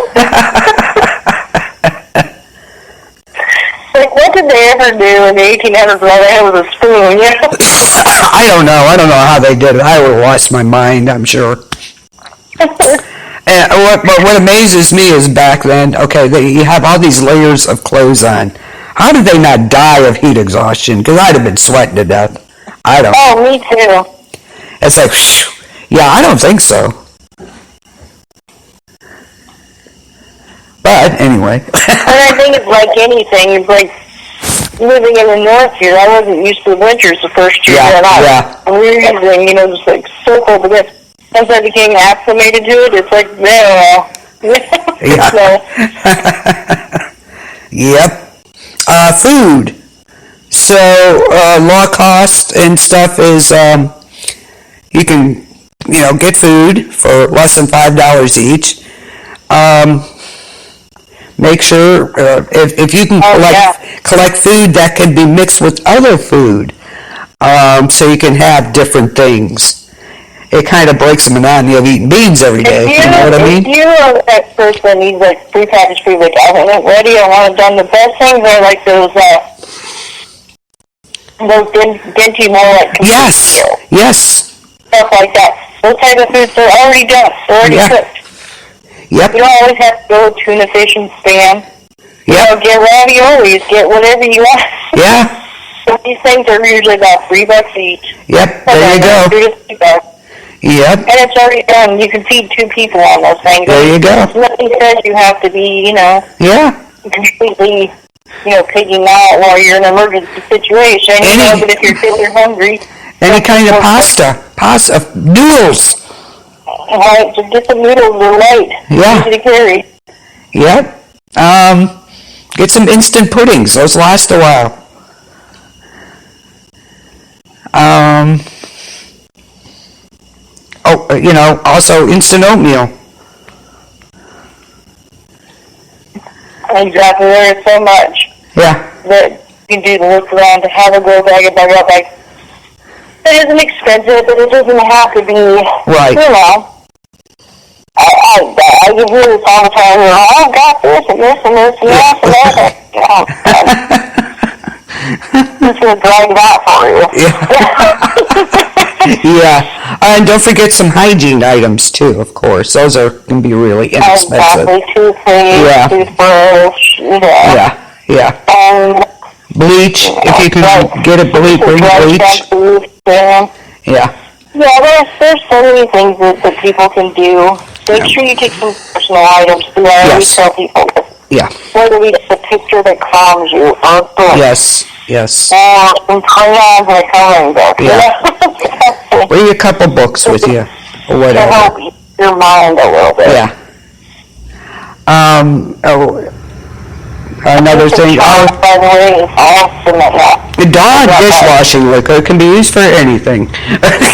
What did they ever do in the 1800s? All they had was a spoon, I don't know. I don't know how they did it. I would have lost my mind, I'm sure. And what amazes me is back then, you have all these layers of clothes on. How did they not die of heat exhaustion? Because I'd have been sweating to death. I don't. Oh, me too. It's like, yeah, I don't think so. But anyway. And I think it's like anything. It's like living in the north here. I wasn't used to the winters the first year that I was. And we were using, just like so cold. But once I became acclimated to it, it's like, Yep. Food. So, low cost and stuff is, you can, get food for less than $5 each. Make sure if you can collect food that can be mixed with other food, so you can have different things. It kind of breaks the monotony of eating beans every day. You know what I mean? If you are that person that needs like prepackaged food, like I haven't ready, I want it done. The best things are like those dinty, more like Yes, yes. stuff like that. Those type of foods are already done. They're already cooked. Yep. You don't always have to go with tuna, fish, and spam. You Yep. know, get raviolis, get whatever you want. Yeah. So these things are usually about $3 each. Yep. There you go. Yep. And it's already done. You can feed 2 people on those things. There you go. Nothing says you have to be, Yeah. completely, pigging out while you're in an emergency situation. But if you're feeling hungry. Any kind of pasta, noodles. Right, just get some noodles. They're light. Yeah. Easy to carry. Yep. Get some instant puddings. Those last a while. Also instant oatmeal. Exactly. There is so much that you can do to look around to have a go bag, a bag. It isn't expensive, but it doesn't have to be. Right. I can hear this all the time. I've got this and this and this and that and that. Oh, God. It's going to drag that for you. Yeah. And don't forget some hygiene items, too, of course. Those can be really inexpensive. Exactly. Toothpaste, toothbrush, Yeah. Bleach, if you can get a bleach. Yeah. Yeah, there's so many things that people can do. Make sure you take some personal items to always tell people. Yeah. Whether it's a picture that calms you, or a book. Yes. Or some crayons and a coloring book. Yeah. Bring a couple books with you, or whatever. To help your mind a little bit. Yeah. Another thing. By the way, is awesome at that. The Dawn dishwashing liquid can be used for anything.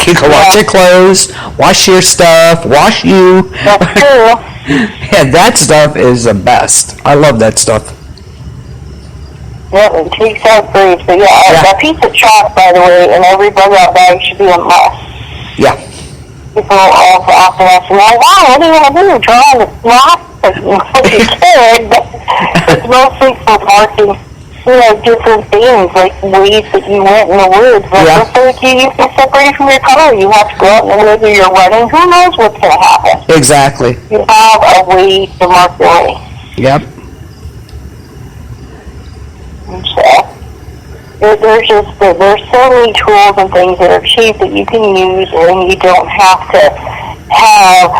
You can wash your clothes, wash your stuff, wash you. That's true. Yeah, that stuff is the best. I love that stuff. Yep, it takes out great. So a piece of chalk, by the way, in every bug-out bag should be a must. Yeah. People also often ask me, wow, what do you want to do? Drawing the block? You could, but it's mostly for marking, different things, like ways that you went in the woods. Like, let's say you get separated from your car, you have to go out in the woods or you're running, who knows what's going to happen? Exactly. You have a way to mark your way. Yep. And so, there's so many tools and things that are cheap that you can use, and you don't have to have,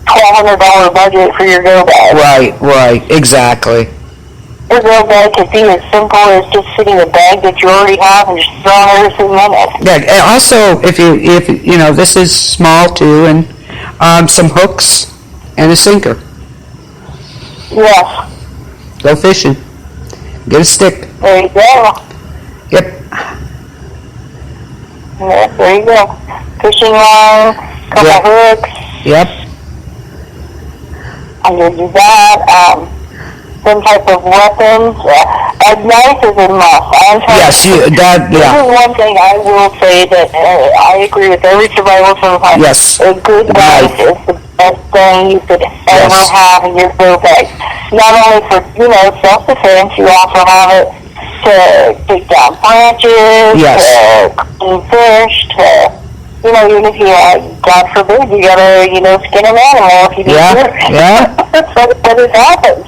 $1,200 budget for your go bag. Right, exactly. Your go bag could be as simple as just sitting a bag that you already have and just throwing everything in it. Yeah, and also, if this is small too, and some hooks and a sinker. Yes. Go fishing. Get a stick. There you go. Yep. Yeah, there you go. Fishing line, couple hooks. Yep. I'm going to do that. Some type of weapons. A knife is a must. Yes, This is one thing I will say that I agree with every survival certified. Yes. A good knife is the best thing you could ever have in your go bag. Not only for, self-defense, you also have it to take down branches, to clean fish, to, even if you, God forbid, you gotta, skin an animal if you need to. Yeah. But it happens.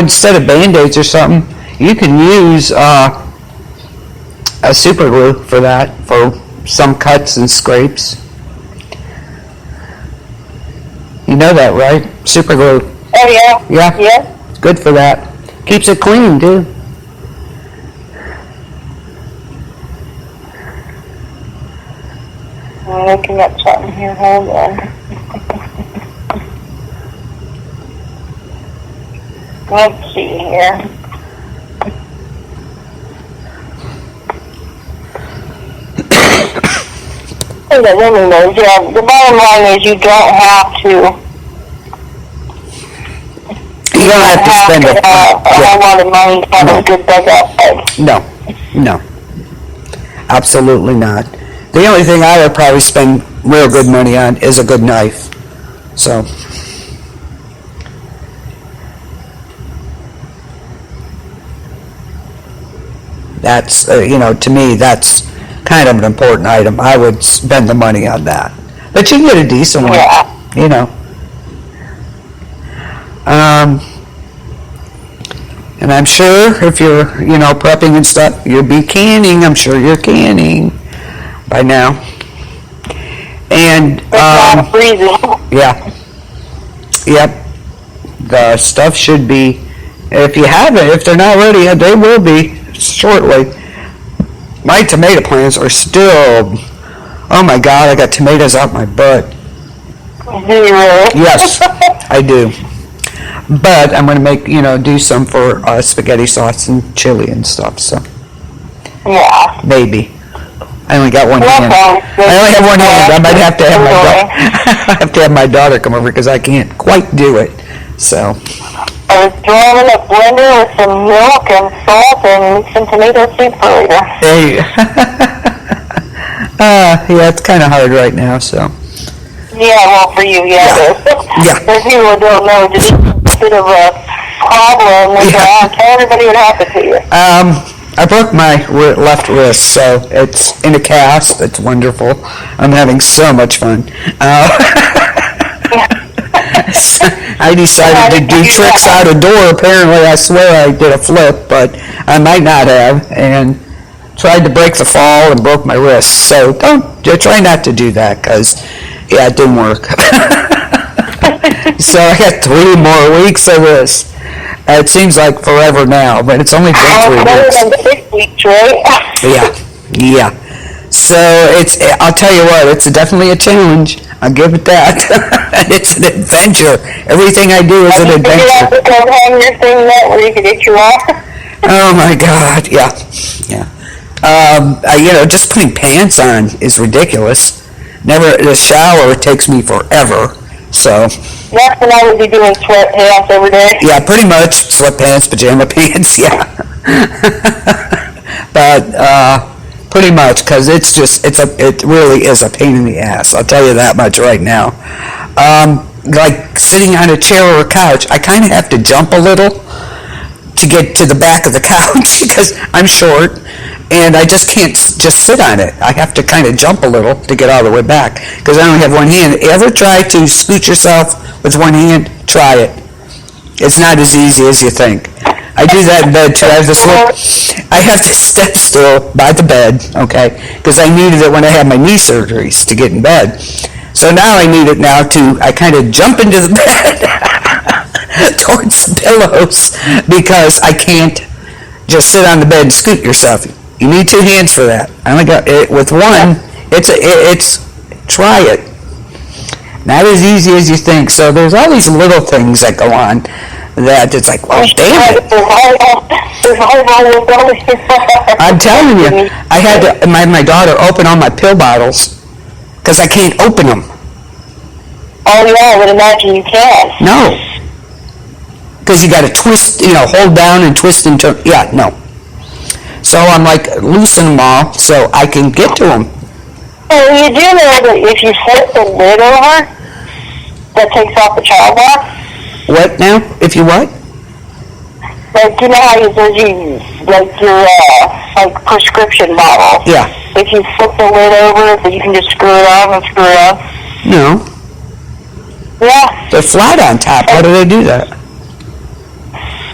Instead of Band-Aids or something, you can use a super glue for that, for some cuts and scrapes. You know that, right? Super glue. Oh, yeah. Yeah. It's good for that. Keeps it clean, too. I'm looking up something here. Hold on. Let's see here. think that women knows. Yeah, the bottom line is you don't have to. You don't have to spend a whole lot of money to have a good bug outside. No, absolutely not. The only thing I would probably spend real good money on is a good knife. So, that's, to me, that's kind of an important item. I would spend the money on that. But you can get a decent one, and I'm sure if you're, prepping and stuff, you'll be canning. I'm sure you're canning by now. And, yeah. Yep. The stuff should be, if you haven't, if they're not ready yet, they will be shortly. My tomato plants are still, oh my God, I got tomatoes out my butt. Do you really? Yes, I do. But I'm going to make, do some for spaghetti sauce and chili and stuff, so. Yeah. Maybe. I only got one hand. I only have one hand. I might have to have my daughter come over because I can't quite do it, so. I was throwing in a blender with some milk and salt and some tomato soup for later. Hey. Yeah, it's kind of hard right now, so. Yeah, well, for you, yeah. Yeah. For people who don't know, just a bit of a problem. Tell everybody what happened to you. I broke my left wrist, so it's in a cast. It's wonderful. I'm having so much fun. I decided to do tricks out a door. Apparently, I swear I did a flip, but I might not have, and tried to break the fall and broke my wrist. So try not to do that, because, yeah, it didn't work. So I got 3 more weeks of this. It seems like forever now, but it's only been 3 weeks. Better than 6 weeks, right? Yeah. So I'll tell you what, it's definitely a challenge. I'll give it that. It's an adventure. Everything I do is an adventure. Have you figured out the hang your thing yet where you can get you off? Oh my God, yeah. Just putting pants on is ridiculous. The shower takes me forever, so. That's when I would be doing sweatpants every day. Yeah, pretty much sweatpants, pajama pants, yeah. But, pretty much, because it really is a pain in the ass. I'll tell you that much right now. Like sitting on a chair or a couch, I kind of have to jump a little to get to the back of the couch because I'm short, and I just can't just sit on it. I have to kind of jump a little to get all the way back because I only have one hand. Ever try to scoot yourself with one hand? Try it. It's not as easy as you think. I do that in bed too. I have this step stool by the bed, okay, because I needed it when I had my knee surgeries to get in bed. So now I need it now I kind of jump into the bed towards the pillows because I can't just sit on the bed and scoot yourself. You need 2 hands for that. I only got it with one. Try it. Not as easy as you think. So there's all these little things that go on that it's like, well, damn it. I'm telling you, I had to, my daughter open all my pill bottles because I can't open them. Oh yeah, I would imagine you can. No. Because you got to twist, hold down and twist and turn. Yeah, no. So I'm like, loosen them all so I can get to them. Well, you do know that if you flip the lid over, that takes off the child lock? What now? If you what? Like, you know how you like your, like, prescription bottle? Yeah. If you flip the lid over, so you can just screw it on and screw it on? No. Yeah. They're flat on top. How do they do that?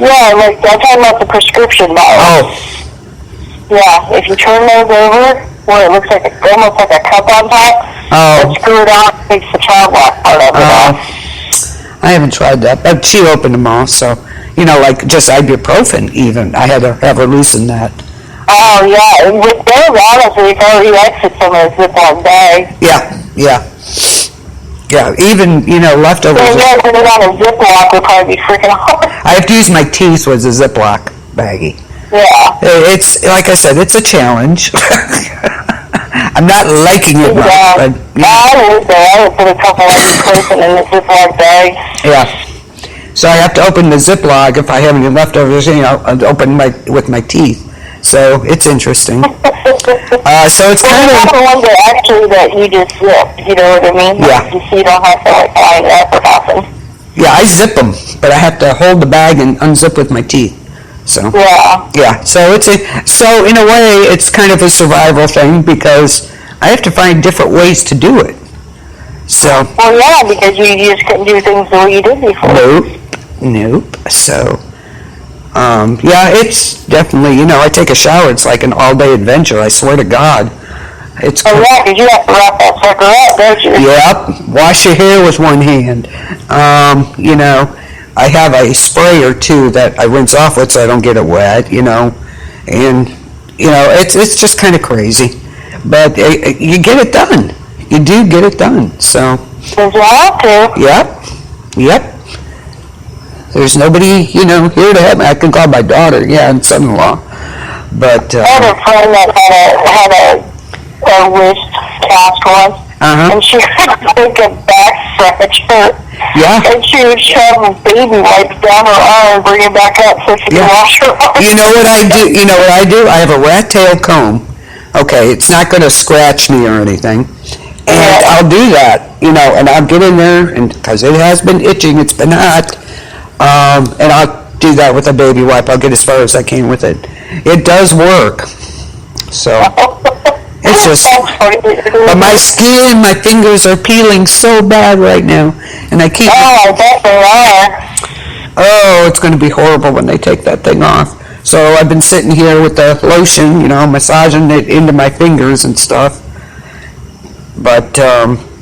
Yeah, like, I'm talking about the prescription bottle. Oh. Yeah, if you turn those over, where it looks like almost like a cup on top, and screw it on, it takes the child lock part of it off. I haven't tried that, but she opened them all, so, like just ibuprofen even. I had to have her loosen that. Oh, yeah. With those, honestly, if already exits from a Ziploc bag. Yeah. Even, leftovers. So, yeah, put it on a Ziploc would probably be freaking hard. I have to use my teeth with a Ziploc baggie. Yeah. It's, like I said, it's a challenge. I'm not liking it much, but I would put a couple of person in the Ziploc bag. yeah. So I have to open the Ziploc if I have any leftovers, I'll open with my teeth. So it's interesting. So it's kind of... the ones that actually that you just zip, you know what I mean? Yeah. So you don't have to line it up or nothing. Yeah, I zip them, but I have to hold the bag and unzip with my teeth. So yeah. So so in a way it's kind of a survival thing because I have to find different ways to do it. So well, yeah, because you just couldn't do things the way you did before. Nope. So yeah, it's definitely, I take a shower. It's like an all-day adventure. I swear to God. It's yeah, because you have to wrap that sucker up, don't you? Yep. Wash your hair with one hand. I have a sprayer too that I rinse off with so I don't get it wet. And it's just kind of crazy, but you get it done. You do get it done. So. Because you have to. Yep. There's nobody, here to help me. I can call my daughter, and son-in-law. But I had a friend that had a wrist cast once, and she would take a back fracture. Yeah. And she would shove baby wipes down her arm and bring it back up so she could wash her arm. You know what I do? I have a rat tail comb. Okay, it's not going to scratch me or anything. And I'll do that, and I'll get in there, and because it has been itching, it's been hot. And I'll do that with a baby wipe. I'll get as far as I can with it. It does work. So, it's just, but my skin, my fingers are peeling so bad right now. And I can't. Oh, I bet they are. Oh, it's going to be horrible when they take that thing off. So I've been sitting here with the lotion, massaging it into my fingers and stuff. But,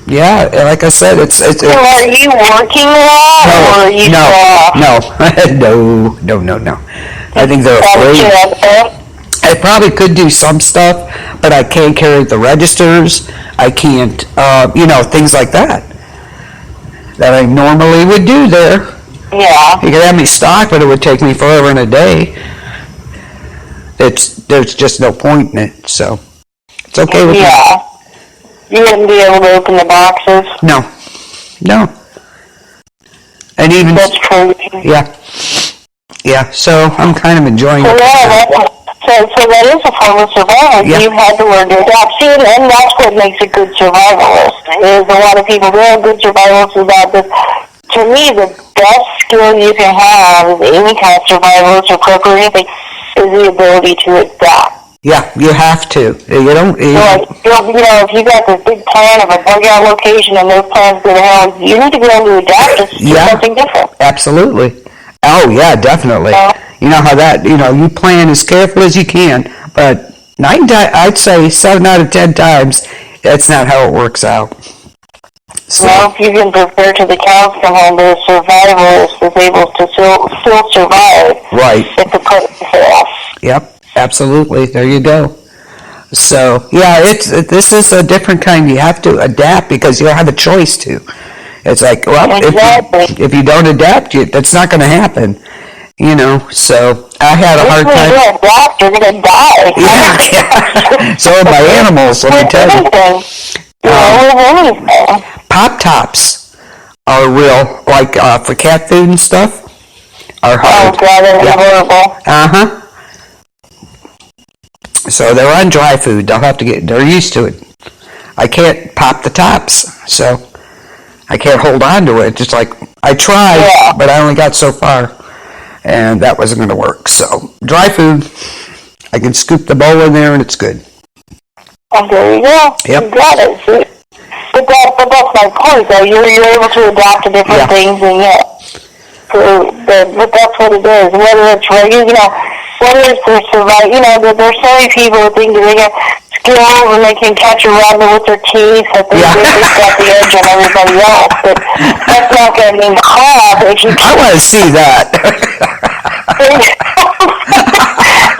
yeah, like I said, it's So are you working now, or are you no. I think they're afraid. I probably could do some stuff, but I can't carry the registers. I can't, things like that I normally would do there. Yeah. You could have me stock, but it would take me forever and a day. There's just no point in it, so it's okay with me. Yeah. You wouldn't be able to open the boxes? No. And even... That's crazy. Yeah, so I'm kind of enjoying it. So that is a form of survival. Yeah. You've had to learn to adapt. See, and that's what makes a good survivalist. Is a lot of people say, good survivalists is about this. To me, the best skill you can have as any kind of survivalist or cook or anything is the ability to adapt. Yeah, you have to. You don't... if you got this big plan of a bug-out location and those plans go to hell, you need to be able to adapt to something different. Absolutely. Oh, yeah, definitely. You know how that, you plan as careful as you can, but I'd say 7 out of 10 times, that's not how it works out. So, well, if you can prepare to the cows come home, the survivalist is able to still survive. Right. If the plan fails. Yep. Absolutely. There you go. So, yeah, this is a different kind. You have to adapt because you don't have a choice to. It's like, well, exactly. if you don't adapt, that's not going to happen. So I had a hard time. If you adapt, you're going to die. Yeah. So are my animals, let me tell you. Pop-Tops are real, like for cat food and stuff, are hard. Oh, God, they're horrible. So they're on dry food. They're used to it. I can't pop the tops, so I can't hold on to it. Just like, I tried, but I only got so far, and that wasn't going to work. So, dry food, I can scoop the bowl in there, and it's good. Oh, there you go. Yep. You got it. But that's my point, though. You're able to adapt to different things, and but that's what it is. Whether it's regular, whether it's their survival, there's so many people who think that they got skills and they can catch a rabbit with their teeth, that they've got the edge on everybody else. But that's not going to mean crap if you I want to see that.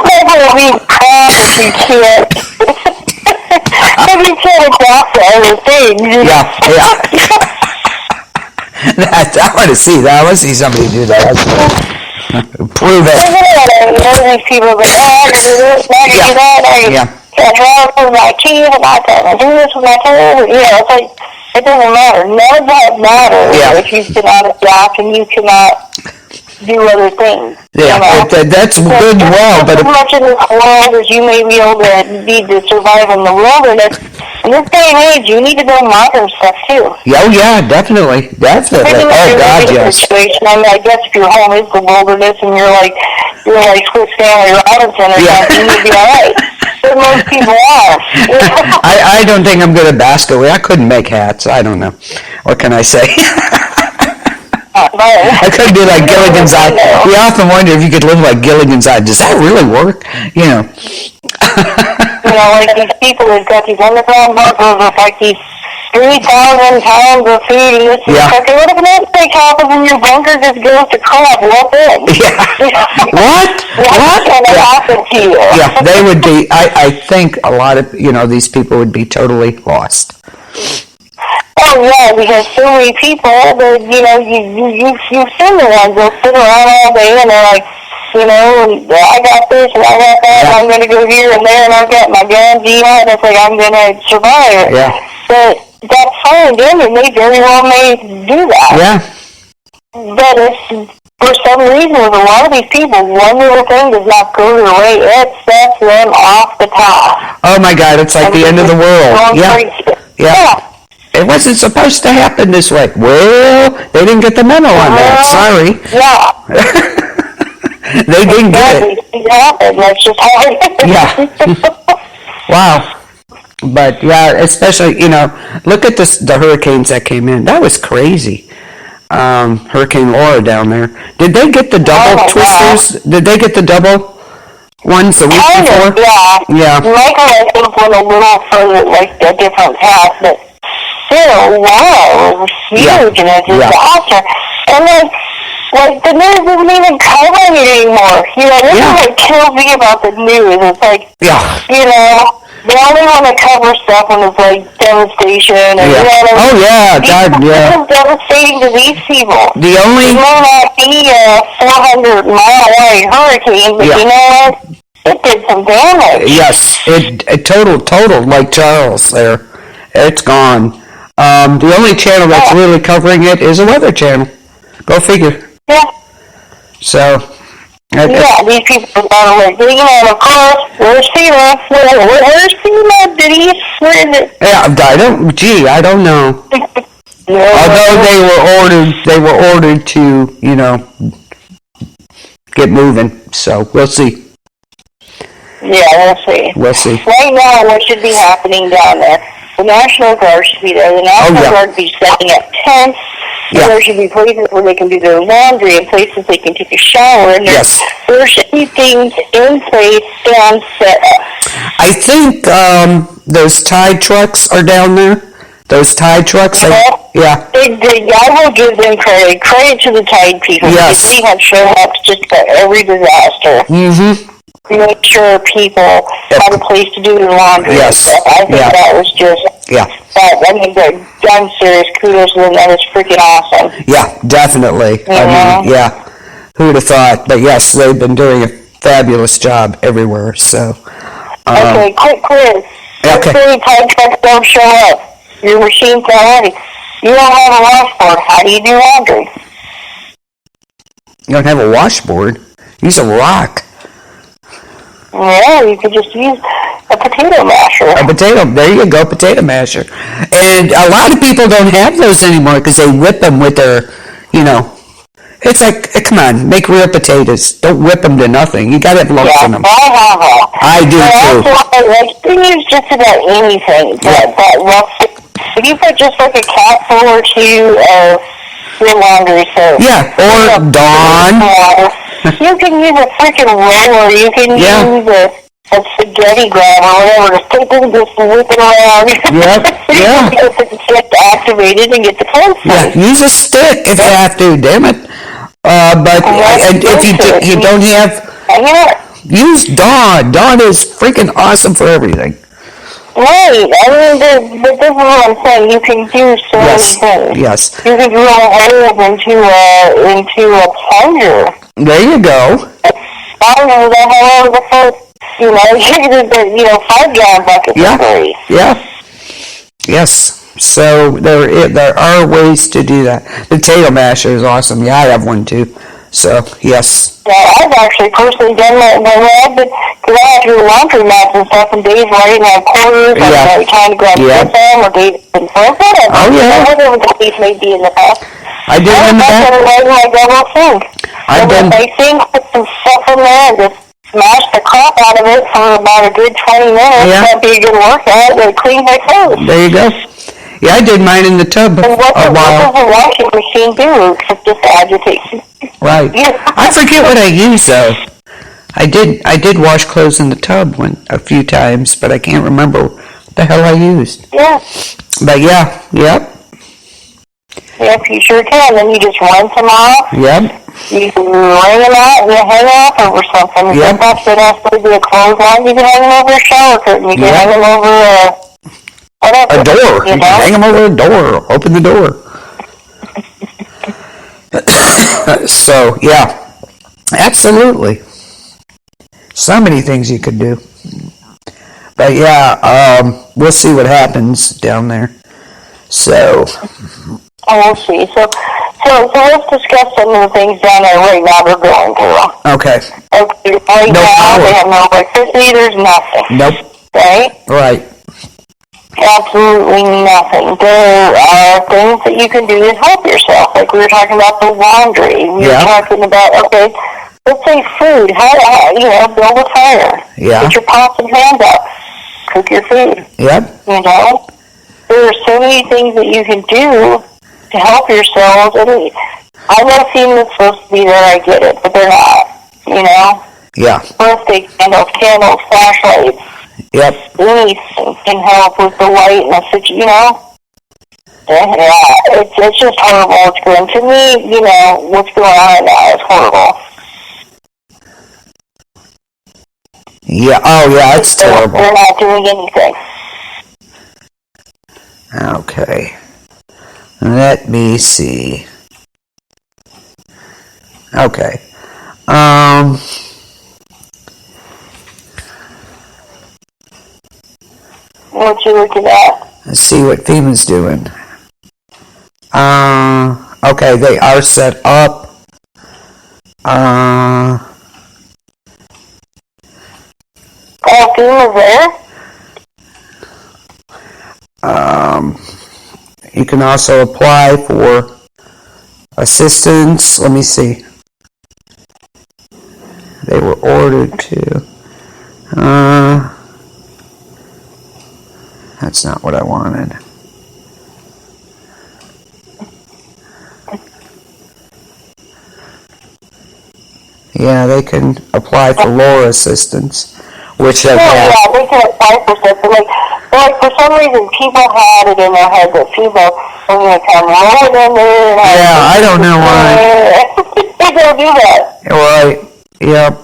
That's going to mean crap if you can't. If you can't adapt to other things. I want to see that. I want to see somebody do that. Prove it. These people go, I can do this, I can do that, can I drive with my keys? Can I do this with my toes? You know, it's like, it doesn't matter. None of that matters if you cannot adapt and you cannot do other things. Yeah, you know? that's good and well, but... As much in this world as you may be able to need to survive in the wilderness, in this day and age, you need to know modern stuff, too. Oh, yeah, definitely. Oh, God, yes. Situation. I mean, I guess if your home is the wilderness and you're like Swiss Family Robinson or something, you'd be all right. But most people are. I don't think I'm good at basket weaving. I couldn't make hats. I don't know. What can I say? I could be like Gilligan's Island. We often wonder if you could live like Gilligan's Island. Does that really work? You know. You know, like these people who've got these underground bunkers with like these 3,000 pounds of food and this and okay, what if an earthquake happens and your bunker just goes to crap? What then? Yeah. What? What's going to happen to you? Yeah, they would be, I think a lot of, these people would be totally lost. Oh yeah, because so many people that you've seen the ones they'll sit around all day and they're like, I got this and I got that and I'm gonna go here and there and I've got my guns, and it's like I'm gonna survive. Yeah. But that's fine and good, and they very well may do that. Yeah. But if for some reason with a lot of these people, one little thing does not go their way, it sets them off the path. Oh my God, it's like the end of the world. Yeah. It wasn't supposed to happen this way. Well, they didn't get the memo on that. Sorry. Yeah. They didn't get it. It happened. That's just how it is. Yeah. Wow. But yeah, especially, look at the hurricanes that came in. That was crazy. Hurricane Laura down there. Did they get the double twisters? Wow. Did they get the double ones the week before? Yeah. Michael, I think, went a little further, like a different path, but still, wow, it was huge and a disaster. And like the news isn't even covering it anymore. This is what kills me about the news. It's like, they only want to cover stuff when it's like devastation and God, It's devastating to these people. The only... It may not be a 400-mile-away hurricane, but you know what? It did some damage. Yes, it total, like Charles there. It's gone. The only channel that's really covering it is a Weather Channel. Go figure. Yeah. So. These people are like, of course, where's FEMA? Where's FEMA? Where is it? Yeah, I don't know. Although they were ordered to, get moving. So we'll see. Yeah, we'll see. Right now, what should be happening down there? The National Guard should be there. The National Guard should be setting up tents. Yeah. There should be places where they can do their laundry and places they can take a shower. And there should be things in place and set up. I think those Tide trucks are down there. Those Tide trucks? I will give them credit. Credit to the Tide people. Yes. They have shown up to just about every disaster. Mm-hmm. Make sure people have a place to do their laundry. Yes. I think that was just... Yeah. I'm serious. Kudos to them. That is freaking awesome. Yeah, definitely. I mean, who would have thought? But yes, they've been doing a fabulous job everywhere. So. Okay, quick quiz. Okay. Let's Tide trucks don't show up. Your machine's already. You don't have a washboard. How do you do laundry? You don't have a washboard? Use a rock. Yeah, you could just use a potato masher. There you go, potato masher. And a lot of people don't have those anymore because they whip them with their, It's like, come on, make real potatoes. Don't whip them to nothing. You gotta have lumps in them. I have them. I do too. You can use just about anything. If you put just like a capful or two of your laundry soap. Yeah, or Dawn. You can use a freaking roller. You can use a spaghetti grab or whatever. Just take it and just whip it around. Get activated and get the clothes. Yeah, use a stick if you have to. Damn it. But if you don't have, use Dawn. Dawn is freaking awesome for everything. Right. I mean, but this is what I'm saying. You can do so many things. Yes. You can drill holes into a plunger. There you go. I don't know the hell of the You know, 5-gallon buckets are great. Yeah. Yes. So there are ways to do that. Potato masher is awesome. Yeah, I have one too. So, yes. Yeah, I've actually personally done that when I've been, because I have to do laundry mats and stuff, and Dave's writing on quarters, and trying to grab them, or Dave's in front, whatever. Oh, yeah. Whatever the case may be in the past. I did it in the back. I double sink. I've done. I sink, put some stuff in there, and just smash the crap out of it for about a good 20 minutes. Yeah. That'd be a good workout, and clean my clothes. There you go. Yeah, I did mine in the tub And what a while. does the washing machine do except just agitate? Right. I forget what I used though. I did wash clothes in the tub a few times, but I can't remember what the hell I used. Yeah. But yeah, yep. Yep, you sure can. Then you just rinse them off. Yep. You can wring them out and you hang off over something. Yep. Sometimes it has to be a clothesline. You can hang them over a shower curtain. You can hang them over whatever. A door. You can hang them over a door. Open the door. So, yeah. Absolutely. So many things you could do. But yeah, we'll see what happens down there. So. Oh, we'll see. So let's discuss some of the things down there right now they're going through. Okay. Okay, right now they have no electricity, there's nothing. Nope. Right? Right. Absolutely nothing. There are things that you can do to help yourself. Like we were talking about the laundry. We were talking about, okay, let's say food. How build a fire. Yeah. Get your pots and pans up. Cook your food. Yep. You know? There are so many things that you can do to help yourselves. I know FEMA's supposed to be there, I get it, but they're not. You know? Yeah. Birthday candles, flashlights. Yep. Anything can help with the light and the situation, you know? Yeah, it's just horrible. It's going to me, what's going on right now is horrible. Yeah, oh yeah, it's terrible. They're not doing anything. Okay. Let me see. Okay. What you looking at? Let's see what FEMA's doing. Okay, they are set up. Oh, FEMA's there? You can also apply for assistance. Let me see. They were ordered to. That's not what I wanted. Yeah, they can apply for LORA assistance, which they've had. Yeah, they can apply for stuff. But like for some reason, people had it in their head that people are going to come rolling in there. Yeah, I don't know why. They don't do that. Right. Yep.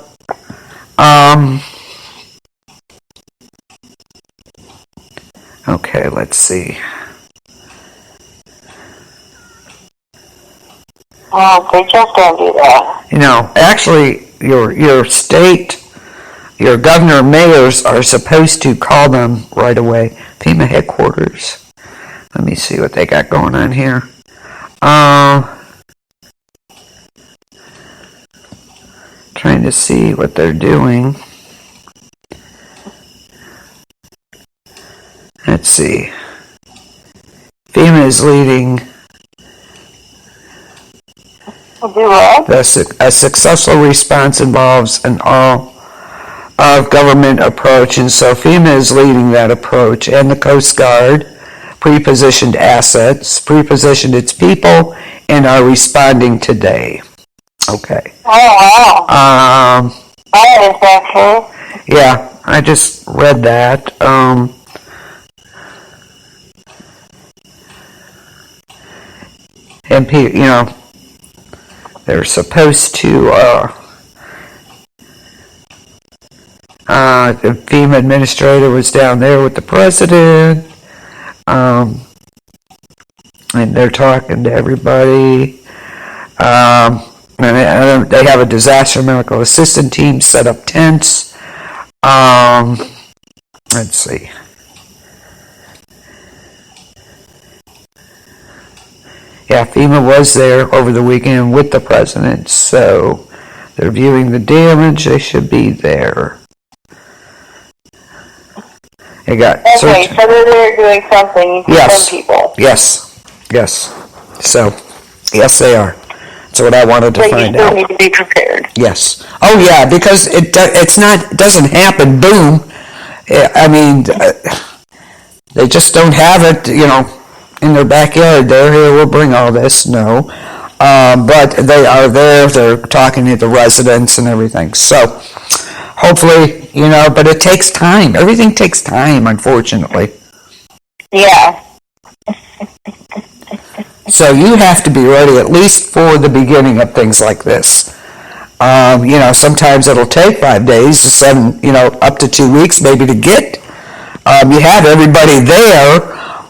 Okay, let's see. Well, they just don't do that. Actually, your state, your governor and mayors are supposed to call them right away. FEMA headquarters. Let me see what they got going on here. Trying to see what they're doing. Let's see. FEMA is leading a successful response involves an all-of-government approach, and so FEMA is leading that approach, and the Coast Guard pre-positioned assets, pre-positioned its people, and are responding today. Okay. Oh, wow. That is that true? Yeah, I just read that. And they're supposed to, the FEMA administrator was down there with the president, and they're talking to everybody, and they have a disaster medical assistance team set up tents, Let's see. Yeah, FEMA was there over the weekend with the president, so they're viewing the damage. They should be there. They got okay, so they're there doing something for some people. Yes. So, yes, they are. That's what I wanted to find out. But you still need to be prepared. Yes. Oh, yeah, because it doesn't happen, boom. I mean, they just don't have it, in their backyard. They're here, we'll bring all this. No. But they are there. They're talking to the residents and everything. So, hopefully, but it takes time. Everything takes time, unfortunately. Yeah. So you have to be ready at least for the beginning of things like this. Sometimes it'll take 5 days to 7, up to 2 weeks maybe to get. You have everybody there,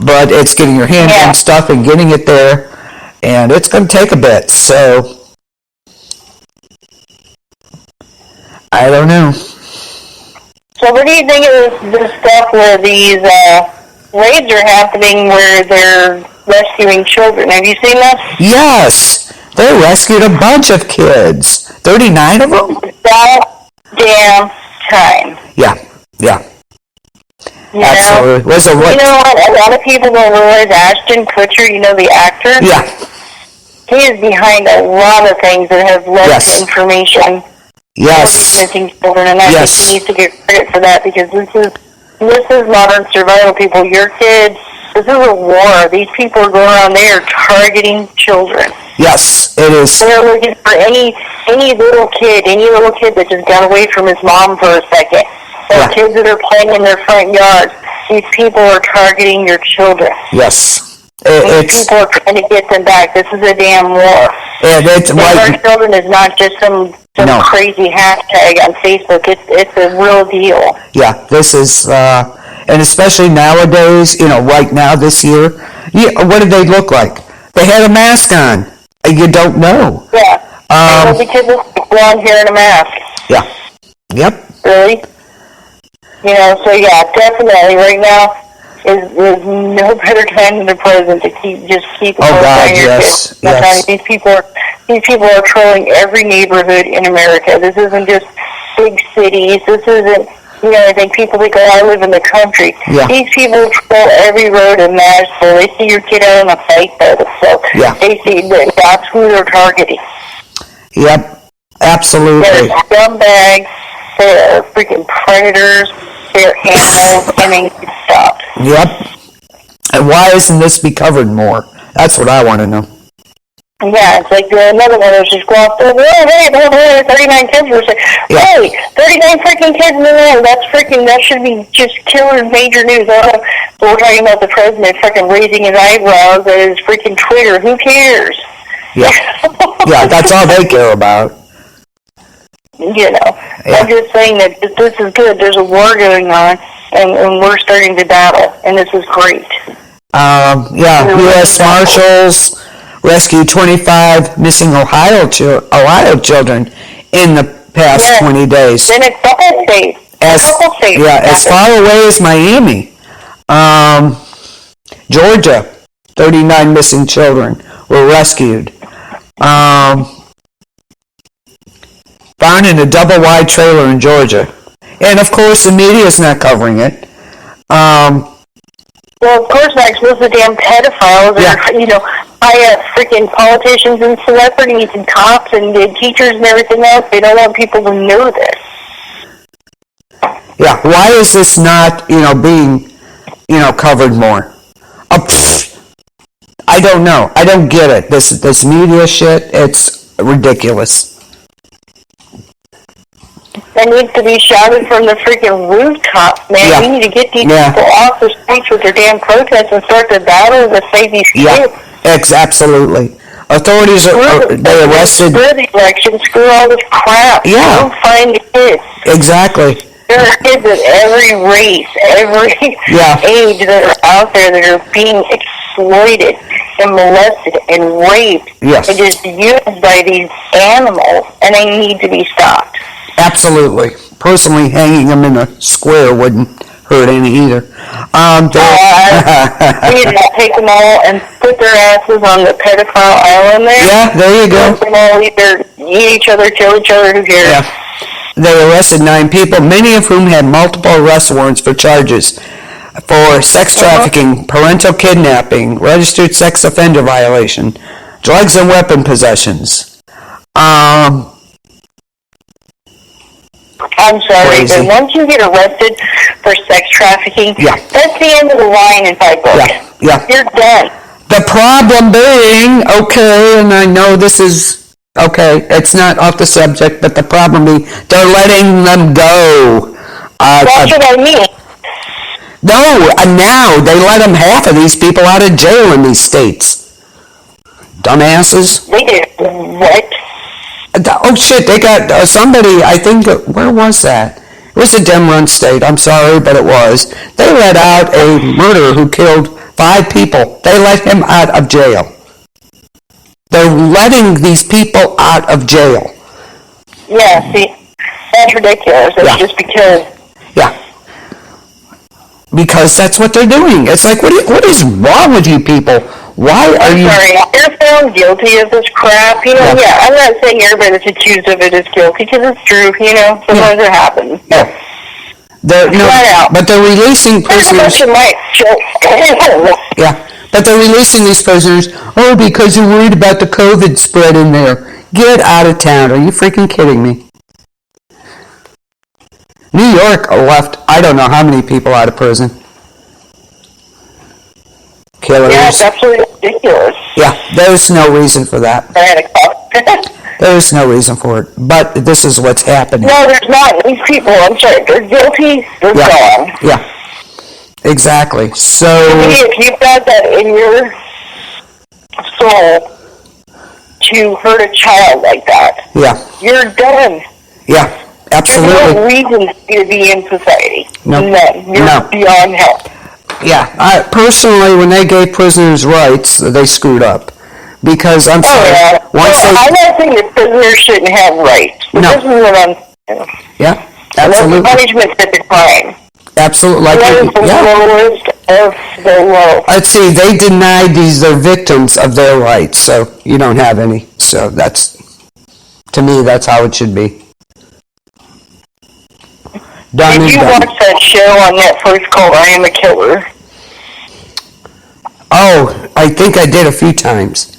but it's getting your hands on stuff and getting it there, and it's going to take a bit. So I don't know. So what do you think of this stuff where these raids are happening where they're rescuing children? Have you seen that? Yes. They rescued a bunch of kids. 39 of them? That damn time. Yeah. You Absolutely. You know what? A lot of people don't realize Ashton Kutcher, the actor? Yeah. He is behind a lot of things that have led to information. Yes. Missing children, and I think he needs to get credit for that, because this is modern survival, people. Your kids, this is a war. These people are going around, they are targeting children. Yes, it is. They're looking for any little kid that just got away from his mom for a second. Or kids that are playing in their front yards. These people are targeting your children. Yes. People are trying to get them back. This is a damn war. Our children is not just some crazy hashtag on Facebook. It's a real deal. Yeah, this is, and especially nowadays, right now this year, what did they look like? They had a mask on. You don't know. Yeah. Because it's blonde hair and a mask. Yeah. Yep. Really? So yeah, definitely right now is no better time than the present to keep a close eye on your kids. Yes. These people are trolling every neighborhood in America. This isn't just big cities. This isn't, I think people think, I live in the country. Yeah. These people troll every road in Nashville. They see your kid out on a bike, so they see that's who they're targeting. Yep, absolutely. They're scumbags. They're freaking predators. They're animals, and they need to stop. Yep. And why isn't this be covered more? That's what I want to know. Yeah, it's like another one of those just go off there. Hey, 39 kids were saying, hey, 39 freaking kids in the room. That should be just killer major news. We're talking about the president freaking raising his eyebrows at his freaking Twitter. Who cares? Yeah. Yeah, that's all they care about. I'm just saying that this is good. There's a war going on, and we're starting to battle, and this is great. U.S. Marshals rescued 25 missing Ohio children in the past 20 days. In a couple states. As far away as Miami. Georgia, 39 missing children were rescued. Found in a double-wide trailer in Georgia. And, of course, the media is not covering it. Well, of course not, because those are damn pedophiles that high freaking politicians and celebrities and cops and teachers and everything else. They don't want people to know this. Yeah, why is this not, being, covered more? I don't know. I don't get it. This media shit, it's ridiculous. That needs to be shouted from the freaking rooftops, man. Yeah. We need to get these people off the streets with their damn protests and start the battle to save these kids. Absolutely. Authorities they arrested. Screw the election. Screw all this crap. Yeah. Don't find the kids. Exactly. There are kids of every race, every age that are out there that are being exploited and molested and raped and just used by these animals, and they need to be stopped. Absolutely. personally, hanging them in a square wouldn't hurt any either. We need to take them all and put their asses on the pedophile island there. Yeah, there you go. Let them all either eat each other, kill each other, who cares? Yeah. They arrested 9 people, many of whom had multiple arrest warrants for charges for sex trafficking, parental kidnapping, registered sex offender violation, drugs and weapon possessions. I'm sorry, Crazy. but once you get arrested for sex trafficking, Yeah. that's the end of the line in my book. Yeah. You're done. The problem being, okay, and I know this is, okay, it's not off the subject, but the problem being, they're letting them go. That's what I mean. No, now they let them, half of these people out of jail in these states. Dumbasses. They did what? Oh shit, they got somebody, I think, where was that? It was a Dem-run state, I'm sorry, but it was. They let out a murderer who killed 5 people. They let him out of jail. They're letting these people out of jail. Yeah, see, that's ridiculous. It's Yeah. just because. Yeah. Because that's what they're doing. It's like, what is wrong with you people? Why are I'm you... sorry, you're found guilty of this crap. You know, yeah, I'm not saying everybody that's accused of it is guilty, because it's true, you know, sometimes it happens. Yeah. But they're releasing prisoners... Yeah, but they're releasing these prisoners, because you're worried about the COVID spread in there. Get out of town. Are you freaking kidding me? New York left, I don't know how many people out of prison. Killers. Yeah, it's absolutely ridiculous. Yeah, there's no reason for that. There's no reason for it. But this is what's happening. No, there's not. These people, I'm sorry, they're guilty, they're gone. Yeah, exactly. So... If you've got that in your soul to hurt a child like that, yeah, you're done. Yeah, absolutely. There's no reason for you to be in society. Nope. None. You're beyond help. Yeah, personally, when they gave prisoners rights, they screwed up. Because I'm sorry, I'm not saying that prisoners shouldn't have rights. But this is what I'm saying. Yeah, absolutely. Punishment for the crime. Absolutely. That is the lowest of the low. Let's see, they denied their victims of their rights, so you don't have any. So to me, that's how it should be. Did you watch that show on Netflix called I Am a Killer? Oh, I think I did a few times.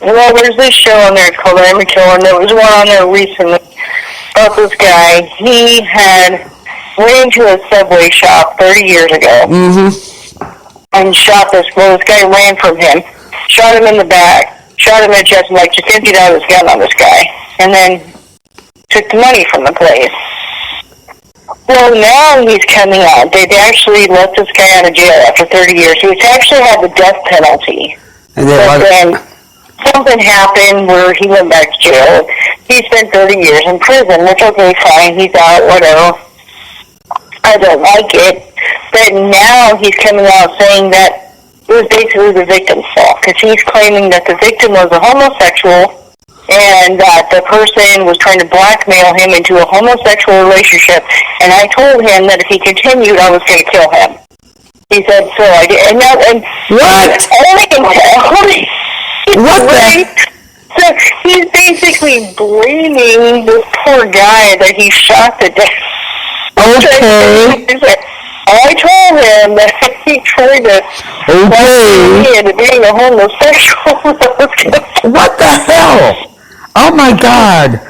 Well, there's this show on there called I Am a Killer, and there was one on there recently about this guy. He had went into a Subway shop 30 years ago and shot this guy ran from him, shot him in the back, shot him in the chest, and just emptied out his gun on this guy, and then took the money from the place. Well, now he's coming out. They'd actually let this guy out of jail after 30 years. He was actually had the death penalty. And then something happened where he went back to jail. He spent 30 years in prison, which, okay, fine, he's out, whatever. I don't like it. But now he's coming out saying that it was basically the victim's fault, because he's claiming that the victim was a homosexual and that the person was trying to blackmail him into a homosexual relationship, and I told him that if he continued, I was going to kill him. He said, so I did. And what? What the? So he's basically blaming this poor guy that he shot to death. Okay. I told him that he tried to blackmail me into being a homosexual. What the hell? Oh my God!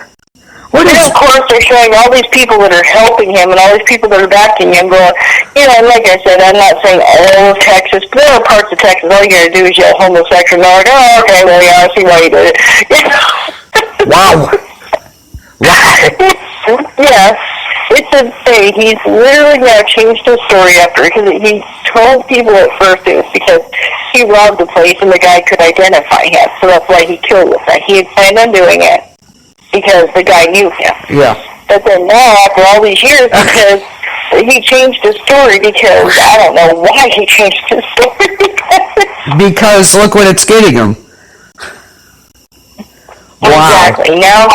Of course, they're showing all these people that are helping him and all these people that are backing him. Going, like I said, I'm not saying all of Texas, but there are parts of Texas. All you got to do is yell homosexual, and they're like, oh, okay, well, yeah, I see why you did it. Wow. Yeah, it's insane. He's literally now changed his story after, because he told people at first it was because he robbed the place and the guy could identify him, so that's why he killed the guy. He had planned on doing it because the guy knew him. Yeah. But then now, after all these years, because he changed his story, because I don't know why he changed his story. Because look what it's getting him. Wow. Exactly. Now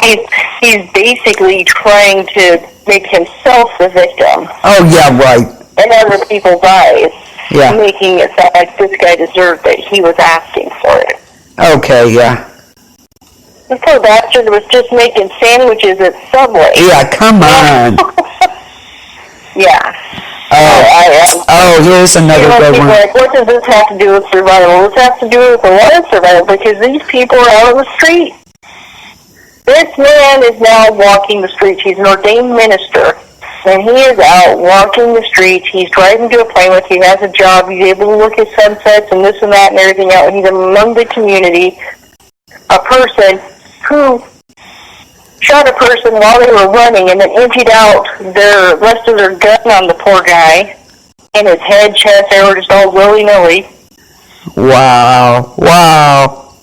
he's basically trying to make himself the victim Oh, yeah, right. in other people's eyes, Yeah. making it sound like this guy deserved it. He was asking for it. Okay, yeah. This poor bastard was just making sandwiches at Subway. Yeah, come on. Yeah. Here's another good people one. are like, what does this have to do with survival? This has to do with the water survival because these people are out on the street. This man is now walking the streets. He's an ordained minister, and he is out walking the streets. He's driving to a Plymouth. He has a job. He's able to look at sunsets and this and that and everything else. He's among the community. A person who shot a person while they were running and then emptied out the rest of their gun on the poor guy in his head, chest, they were just all willy-nilly. Wow. Wow.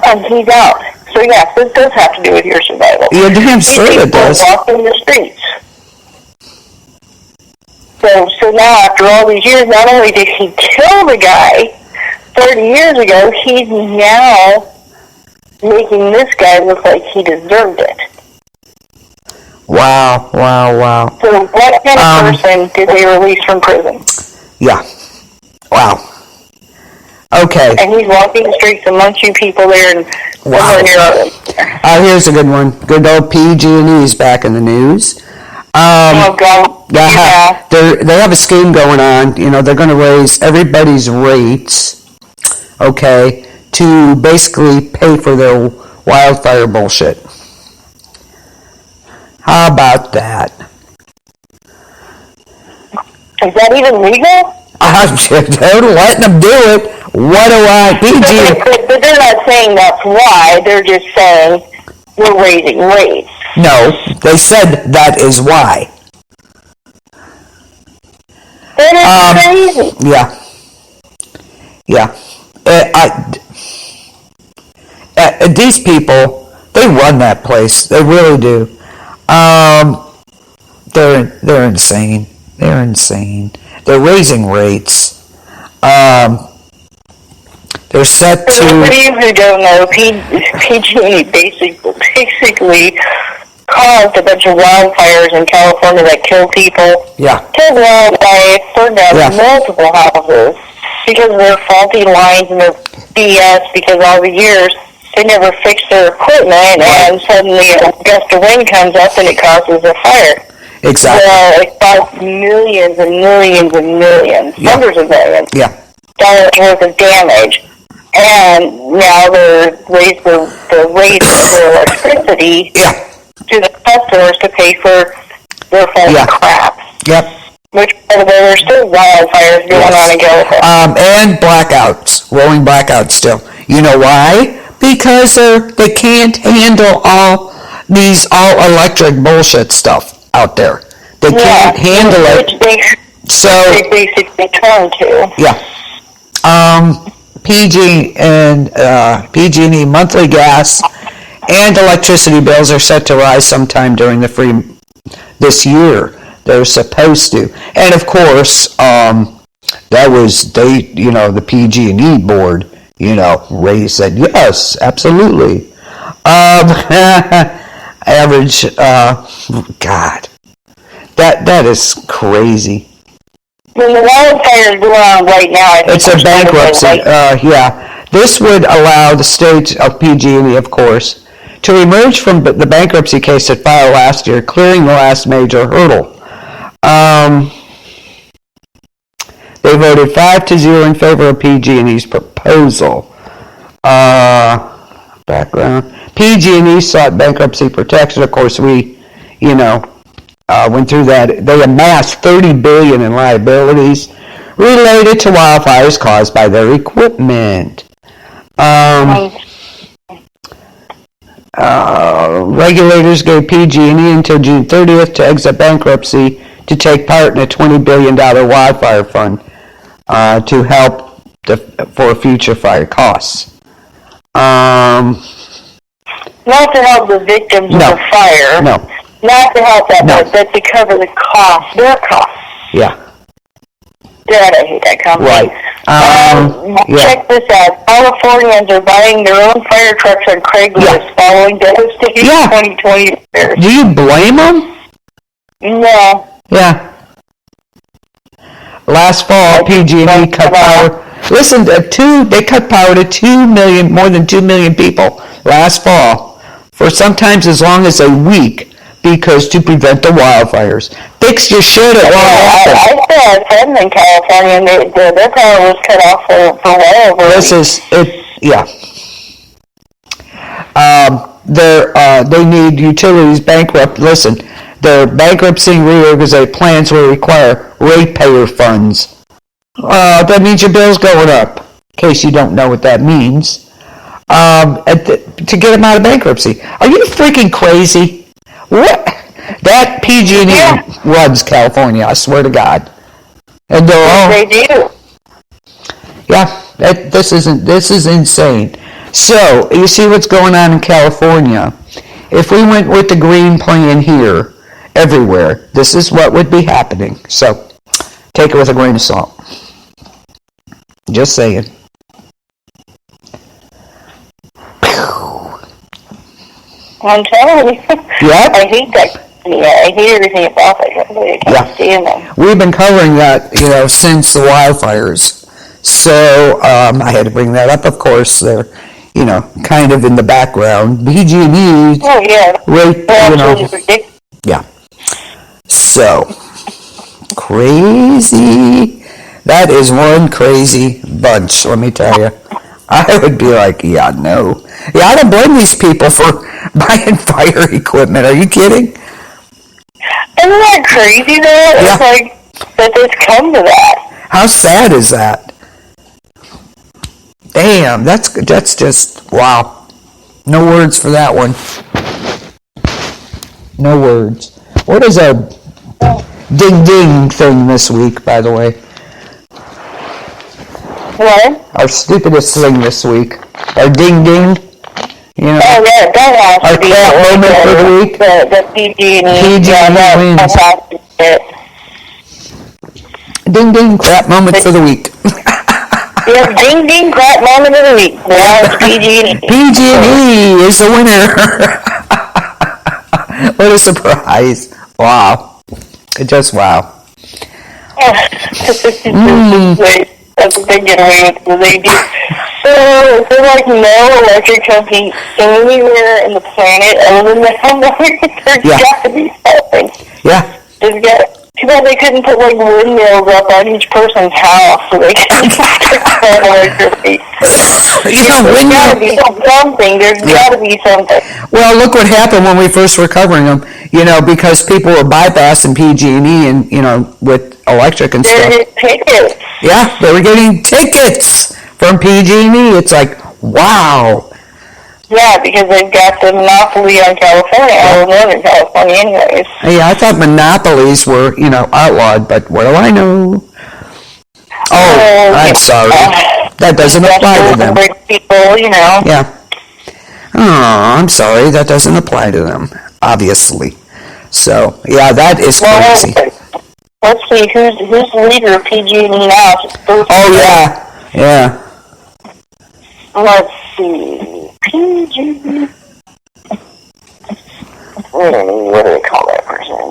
And he's out. So yes, this does have to do with your survival. You're damn straight it does. Walking the streets. So now after all these years, not only did he kill the guy 30 years ago, he's now making this guy look like he deserved it. Wow, wow, wow. So what kind of person did they release from prison? Yeah. Wow. Okay. And he's walking the streets amongst you people there and Wow. Here's a good one. Good old PG&E's back in the news. Oh, God. Yeah. They have a scheme going on. You know, they're going to raise everybody's rates, okay, to basically pay for their wildfire bullshit. How about that? Is that even legal? They're letting them do it. What do I, PG? But they're not saying that's why. They're just saying we're raising rates. No, they said that is why. That is crazy. Yeah. Yeah. These people, they run that place. They really do. They're insane. They're insane. They're raising rates. They're set to... For those of you who don't know, PG&E basically caused a bunch of wildfires in California that killed people. Yeah. Killed wildlife, burned down multiple houses because of their faulty lines and their BS because all the years they never fixed their equipment and suddenly a gust of wind comes up and it causes a fire. Exactly. Well, it caused millions and millions and millions, hundreds of millions dollars worth of damage. And now they're raised the rate of their electricity to the customers to pay for their faulty crap. Yep. Which, by the way, there's still wildfires going on in California. And blackouts, rolling blackouts still. You know why? Because they can't handle all these all-electric bullshit stuff out there. They can't handle it. They basically turn to. Yeah. PG&E monthly gas and electricity bills are set to rise sometime during this year. They're supposed to, and of course, the PG&E board, said yes, absolutely. Average, God, that is crazy. When the wildfires go on right now, it's a bankruptcy. This would allow the state of PG&E, of course, to emerge from the bankruptcy case it filed last year, clearing the last major hurdle. They voted 5-0 in favor of PG&E's proposal. Background: PG&E sought bankruptcy protection. Of course, we, went through that. They amassed $30 billion in liabilities related to wildfires caused by their equipment. Regulators gave PG&E until June 30th to exit bankruptcy to take part in a $20 billion wildfire fund to help for future fire costs. Not to help the victims of the fire. No. Not to help that, but to cover the cost, their costs. Yeah. God, I hate that company. Right. Check this out. Californians are buying their own fire trucks on Craigslist following devastating 2020 fires. Do you blame them? No. Yeah. Last fall, PG&E cut power. Listen, they cut power to 2 million, more than 2 million people last fall for sometimes as long as a week because to prevent the wildfires. Fix your shit at Long Island. I still have friends in California, and their power was cut off for well over a week. They need utilities bankrupt. Listen, their bankruptcy and reorganization plans will require ratepayer funds. That means your bill's going up, in case you don't know what that means, to get them out of bankruptcy. Are you freaking crazy? What? That PG&E runs California, I swear to God. And they're all... They do. Yeah, this is insane. So, you see what's going on in California. If we went with the green plan here, everywhere, this is what would be happening. So, take it with a grain of salt. Just saying. I'm telling you. Yep. I hate that. Yeah, I hate everything about that company. I can't stand them. We've been covering that, since the wildfires. So, I had to bring that up, of course. They're, kind of in the background. PG&E. Oh, yeah. Ridiculous. Yeah. So, crazy. That is one crazy bunch, let me tell you. I would be like, no. Yeah, I don't blame these people for buying fire equipment. Are you kidding? Isn't that crazy, though? Yeah. It's like that it's come to that. How sad is that? Damn, that's just, wow. No words for that one. No words. What is our ding-ding thing this week, by the way? What? Our stupidest thing this week. Our ding-ding. Oh, yeah, that has to be crap moment for the week. The PG&E. wins. Ding-ding crap moment for the week. Yeah, ding-ding crap moment of the week. Now it's PG&E. PG&E is the winner. What a surprise. Wow. Just wow. That's a big getaway with what they do. So, there's like no electric company anywhere in the planet other than that. There's got to be something. Yeah. There's got. Too bad they couldn't put like windmills up on each person's house so they could get electricity. There's got to be something. There's got to be something. Well, look what happened when we first were covering them. Because people were bypassing PG&E and with electric and stuff. They're tickets. Yeah, they were getting tickets from PG&E. It's like, wow. Yeah, because they've got the monopoly on California, or Northern California anyways. Yeah, I thought monopolies were, outlawed, but what do I know? Oh, I'm sorry. That doesn't apply to them. People, Yeah. Oh, I'm sorry. That doesn't apply to them, obviously. So, yeah, that is crazy. Let's see, who's the leader of PG&E now? Oh, yeah. Let's see. PG&E. What do they call that person?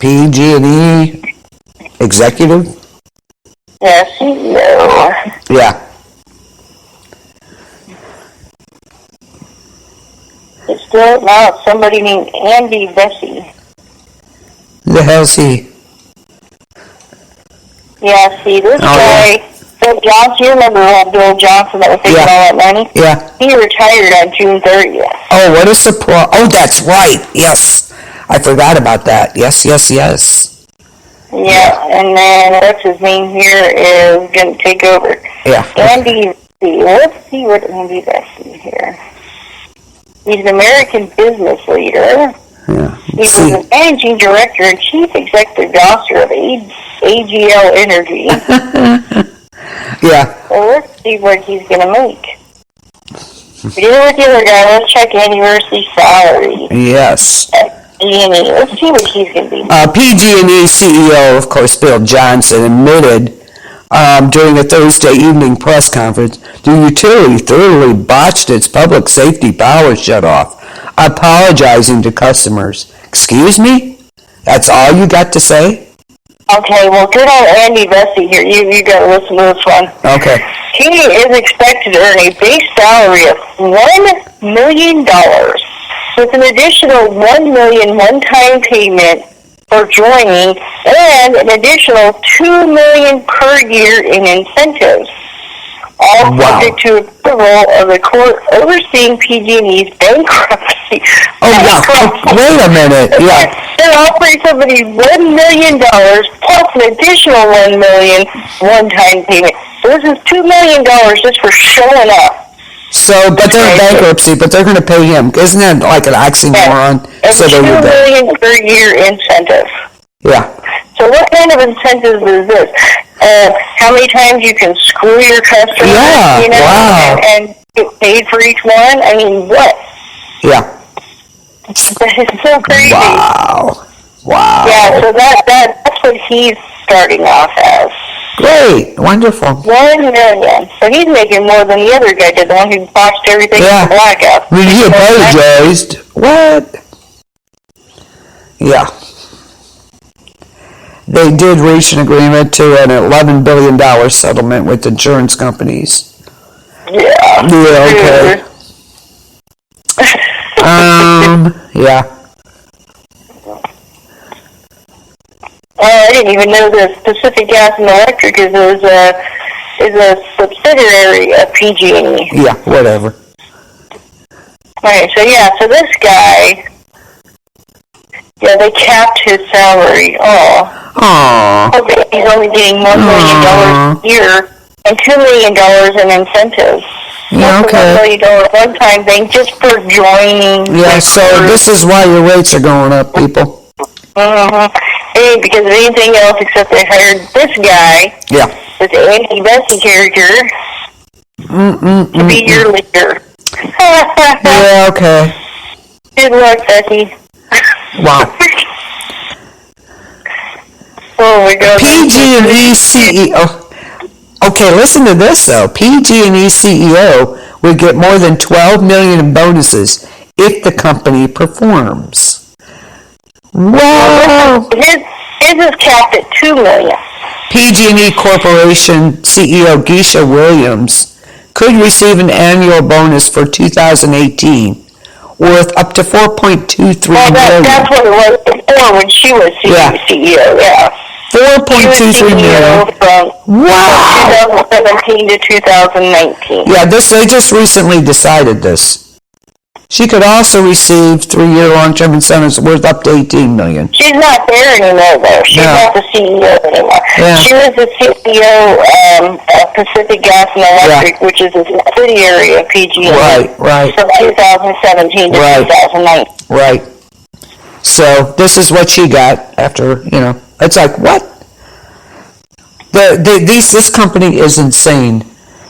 PG&E executive? Yeah, CEO. Yeah. It's still now somebody named Andy Bessie. Who the hell's he? Yeah, see, this guy, Bill Johnson, you remember Bill Johnson that was taking all that money? Yeah. He retired on June 30th. Oh, what a surprise. Oh, that's right. Yes. I forgot about that. Yes. Yeah, and then what's his name here is going to take over. Yeah. Andy, let's see what Andy Bessie here. He's an American business leader. Yeah. He's the managing director and chief executive officer of AGL Energy. Yeah. So let's see what he's going to make. Deal with the other guy. Let's check Andy Versi's salary. Yes. PG&E. Let's see what he's going to be. PG&E CEO, of course, Bill Johnson, admitted during a Thursday evening press conference the utility thoroughly botched its public safety power shutoff, apologizing to customers. Excuse me? That's all you got to say? Okay, well, good old Andy Vesey here. You got to listen to this one. Okay. He is expected to earn a base salary of $1 million with an additional $1 million one-time payment for joining and an additional $2 million per year in incentives, all subject to approval of the court overseeing PG&E's bankruptcy. Oh, yeah. Wait a minute. Yeah. They're offering somebody $1 million plus an additional $1 million one-time payment. So this is $2 million just for showing up. So, but they're in bankruptcy, but they're going to pay him. Isn't that like an oxymoron? And so $2 million per year incentive. Yeah. So what kind of incentive is this? How many times you can screw your customers, wow. and get paid for each one? I mean, what? Yeah. It's so crazy. Wow. Yeah, so that's what he's starting off as. Great. Wonderful. $1 million. So he's making more than the other guy did, the one who botched everything in the blackout. I mean, he apologized. What? Yeah. They did reach an agreement to an $11 billion settlement with insurance companies. Yeah. Yeah, okay. Yeah. I didn't even know that Pacific Gas and Electric is a subsidiary of PG&E. Yeah, whatever. Right, so this guy, they capped his salary. Okay, he's only getting $1 million a year and $2 million in incentives. Yeah, okay. $1 million one-time thing just for joining. Yeah, so this is why your rates are going up, people. Hey, because of anything else except they hired this guy. Yeah. This Andy Vesey character to be your leader. Yeah, okay. Good luck, Becky. Wow. Oh my God. PG&E CEO. Okay, listen to this though. PG&E CEO would get more than $12 million in bonuses if the company performs. Wow. His is capped at $2 million. PG&E Corporation CEO Geisha Williams could receive an annual bonus for 2018 worth up to $4.23 million. That's what it was before when she was CEO, yeah. $4.23 million. From 2017 to 2019. Yeah, they just recently decided this. She could also receive 3-year long-term incentives worth up to $18 million. She's not there anymore, though. She's not the CEO anymore. Yeah. She was the CEO of Pacific Gas and Electric, which is a subsidiary of PG&E. Right. From 2017 to 2019. Right. So this is what she got after, it's like, what? This company is insane.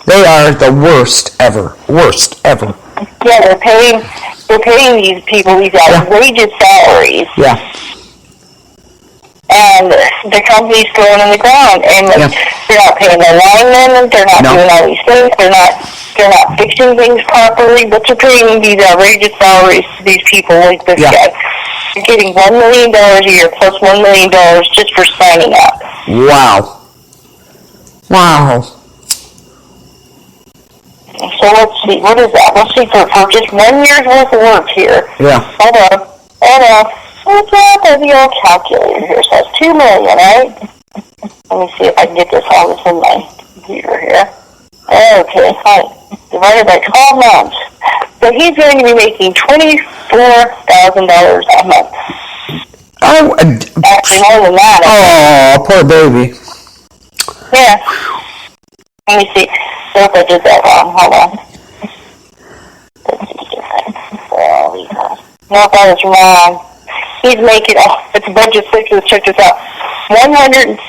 They are the worst ever. Yeah, they're paying these people these outrageous salaries. Yeah. And the company's going in the ground, and they're not paying their linemen. They're not doing all these things. They're not fixing things properly. But they're paying these outrageous salaries to these people like this guy. They're getting $1 million a year plus $1 million just for signing up. Wow. So let's see, what is that? Let's see, for just 1 year's worth of work here. Yeah. Hold on. Let's have the old calculator here. So it's $2 million, right? Let me see if I can get this on my computer here. Okay, fine. Divided by 12 months. So he's going to be making $24,000 a month. Actually, more than that. Oh, poor baby. Yeah. Let me see. What if I did that wrong? Hold on. Let's see different. No, that is wrong. He's making, it's a bunch of sixes. Check this out. 166,666.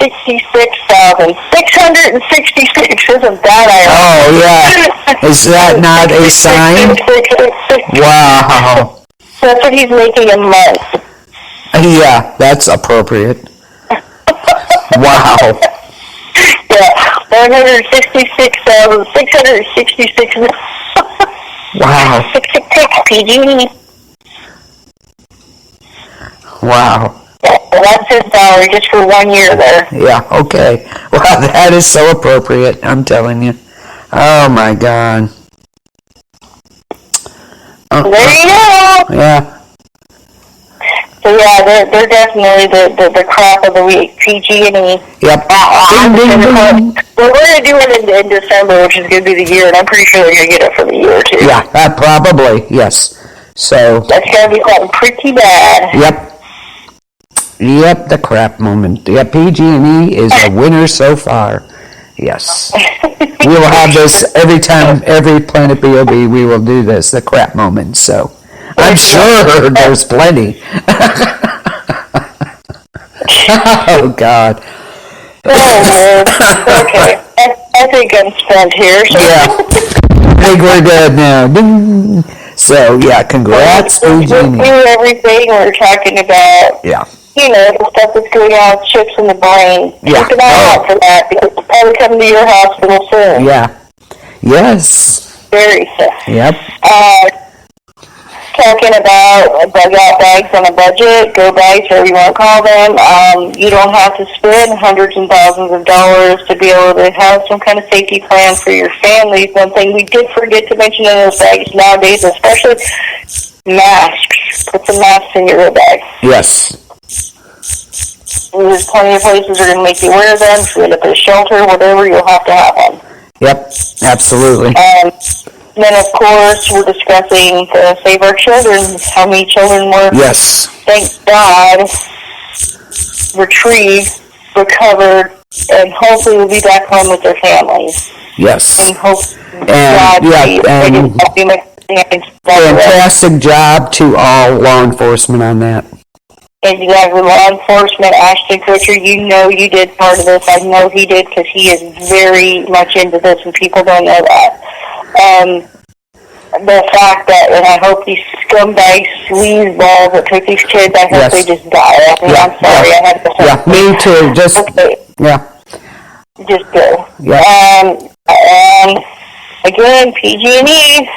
Isn't that ironic? Oh, yeah. Is that not a sign? Wow. That's what he's making a month. Yeah, that's appropriate. Wow. Yeah, 166,666. Wow. 666 PG. Wow. Well, that's his salary just for 1 year there. Yeah, okay. Wow, that is so appropriate, I'm telling you. Oh my God. There you go. Yeah. So yeah, they're definitely the crop of the week. PG&E. Yep. Well, we're going to do it in December, which is going to be the year, and I'm pretty sure they're going to get it for the year, too. Yeah, probably, yes. So. That's going to be something pretty bad. Yep, the crap moment. Yep, PG&E is a winner so far. Yes. We will have this every time, every Planet B.O.B, we will do this, the crap moment, so. I'm sure there's plenty. Oh, God. Oh, Lord. Okay. I think I'm spent here. So. Yeah. I think we're good now. Ding. So, yeah, congrats, We PG&E. do everything. We're talking about, Yeah. you know, the stuff that's going on with chips in the brain. Yeah. Keep an eye out for that, because it's probably coming to your hospital soon. Yeah. Yes. Very soon. Yep. Talking about bug-out bags on a budget, go bags, whatever you want to call them. You don't have to spend hundreds and thousands of dollars to be able to have some kind of safety plan for your families. One thing we did forget to mention in those bags nowadays, especially masks. Put some masks in your bag. Yes. There's plenty of places that are going to make you wear them. If you end up at a shelter, whatever, you'll have to have one. Yep, absolutely. Then, of course, we're discussing the Save Our Children, how many children were, Yes. thank God, retrieved, recovered, and hopefully will be back home with their families. Yes. And hope And, yeah, and fantastic job to all law enforcement on that. Exactly, law enforcement, Ashton Kutcher, you know you did part of this. I know he did because he is very much into this and people don't know that. The fact that, and I hope these scumbag sleazeballs that took these kids, I hope they just die. I mean, I'm sorry, I had to say. Yeah, me too, just, yeah. Just go. Yeah. And again, PG&E,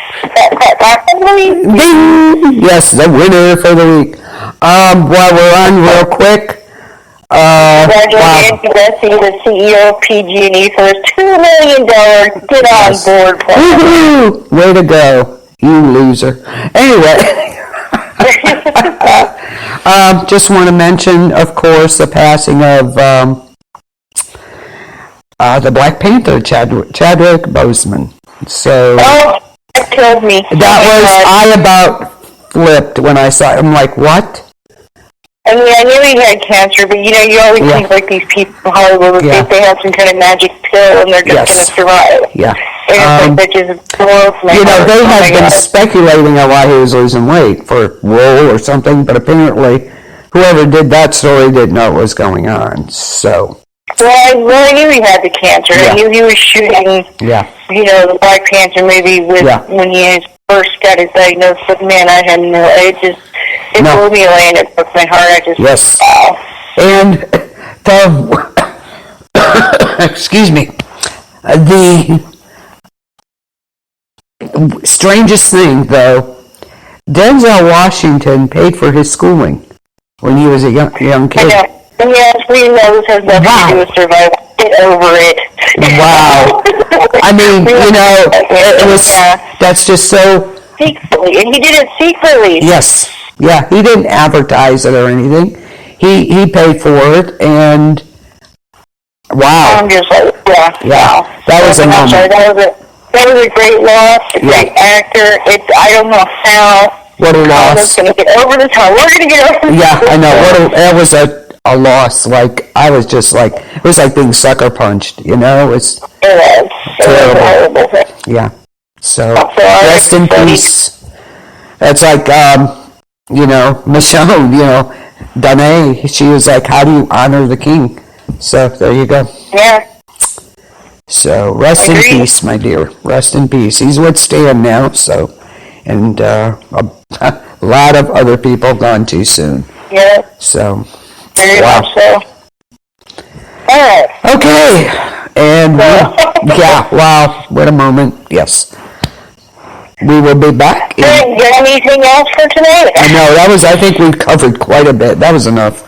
Ding! Yes, the winner for the week. While we're on real quick, congratulations to Bessie, the CEO of PG&E, for his $2 million get on board plan. Woohoo! Way to go, you loser. Anyway, just want to mention, of course, the passing of the Black Panther, Chadwick Boseman. So that killed me. I about flipped when I saw it. I'm like, what? I mean, I knew he had cancer, but you know, you always think like these people in Hollywood would think they have some kind of magic pill and they're just going to survive. Yeah. And it's like, you know, they had been speculating on why he was losing weight for a role or something, but apparently whoever did that story didn't know what was going on. So. Well, I knew he had the cancer. I knew he was shooting, you know, the Black Panther movie with when he first got his diagnosis. But man, I had no, it blew me away and it broke my heart. I just, wow. And the, excuse me, the strangest thing, though, Denzel Washington paid for his schooling when he was a young kid. I know. And yes, we know this has nothing to do with survival. Get over it. Wow. I mean, you know, it was, that's just so... Secretly, and he did it secretly. Yes. Yeah, he didn't advertise it or anything. He paid for it, and... Wow. I'm just like, wow. That was a moment. That was a great loss, a great actor. I don't know how... What a loss. We're going to get over this. How we're going to get over this. Yeah, I know. That was a loss. Like, I was just like, it was like being sucker punched, you know? It was terrible. Yeah. So, rest in peace. It's like, you know, Michonne, you know, Danae, she was like, how do you honor the king? So, there you go. Yeah. So, rest in peace, my dear. Rest in peace. He's with Stan now, so, and a lot of other people gone too soon. Yeah. So, Very wow. much so. Alright. Okay, and yeah, wow, what a moment, yes. We will be back. You got anything else for tonight? No, I think we've covered quite a bit. That was enough.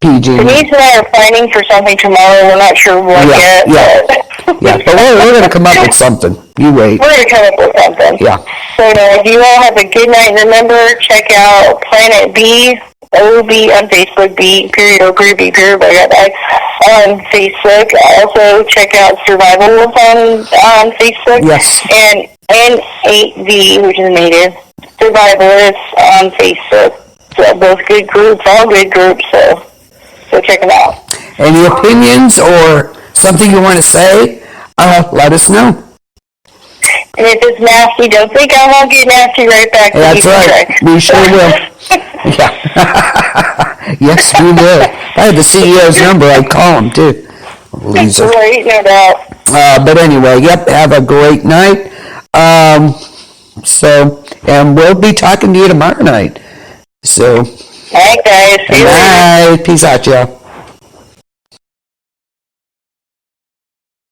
PG. Denise and I are planning for something tomorrow. We're not sure what yet. Yeah, but we're going to come up with something. You wait. We're going to come up with something. Yeah. So, you all have a good night. Remember, check out Planet B.O.B on Facebook, B.O.B I got that on Facebook. Also, check out Survivalist on Facebook. Yes. And N8V, which is Native Survivalists on Facebook. So, both good groups, all good groups, so check them out. Any opinions or something you want to say, let us know. And if it's nasty, don't think I won't get nasty right back. That's right. We sure will. Yeah. Yes, we will. If I had the CEO's number, I'd call him too. Loser. Right, no doubt. But anyway, yep, have a great night. And we'll be talking to you tomorrow night. So, All right, guys. See you later. bye. Peace out, y'all.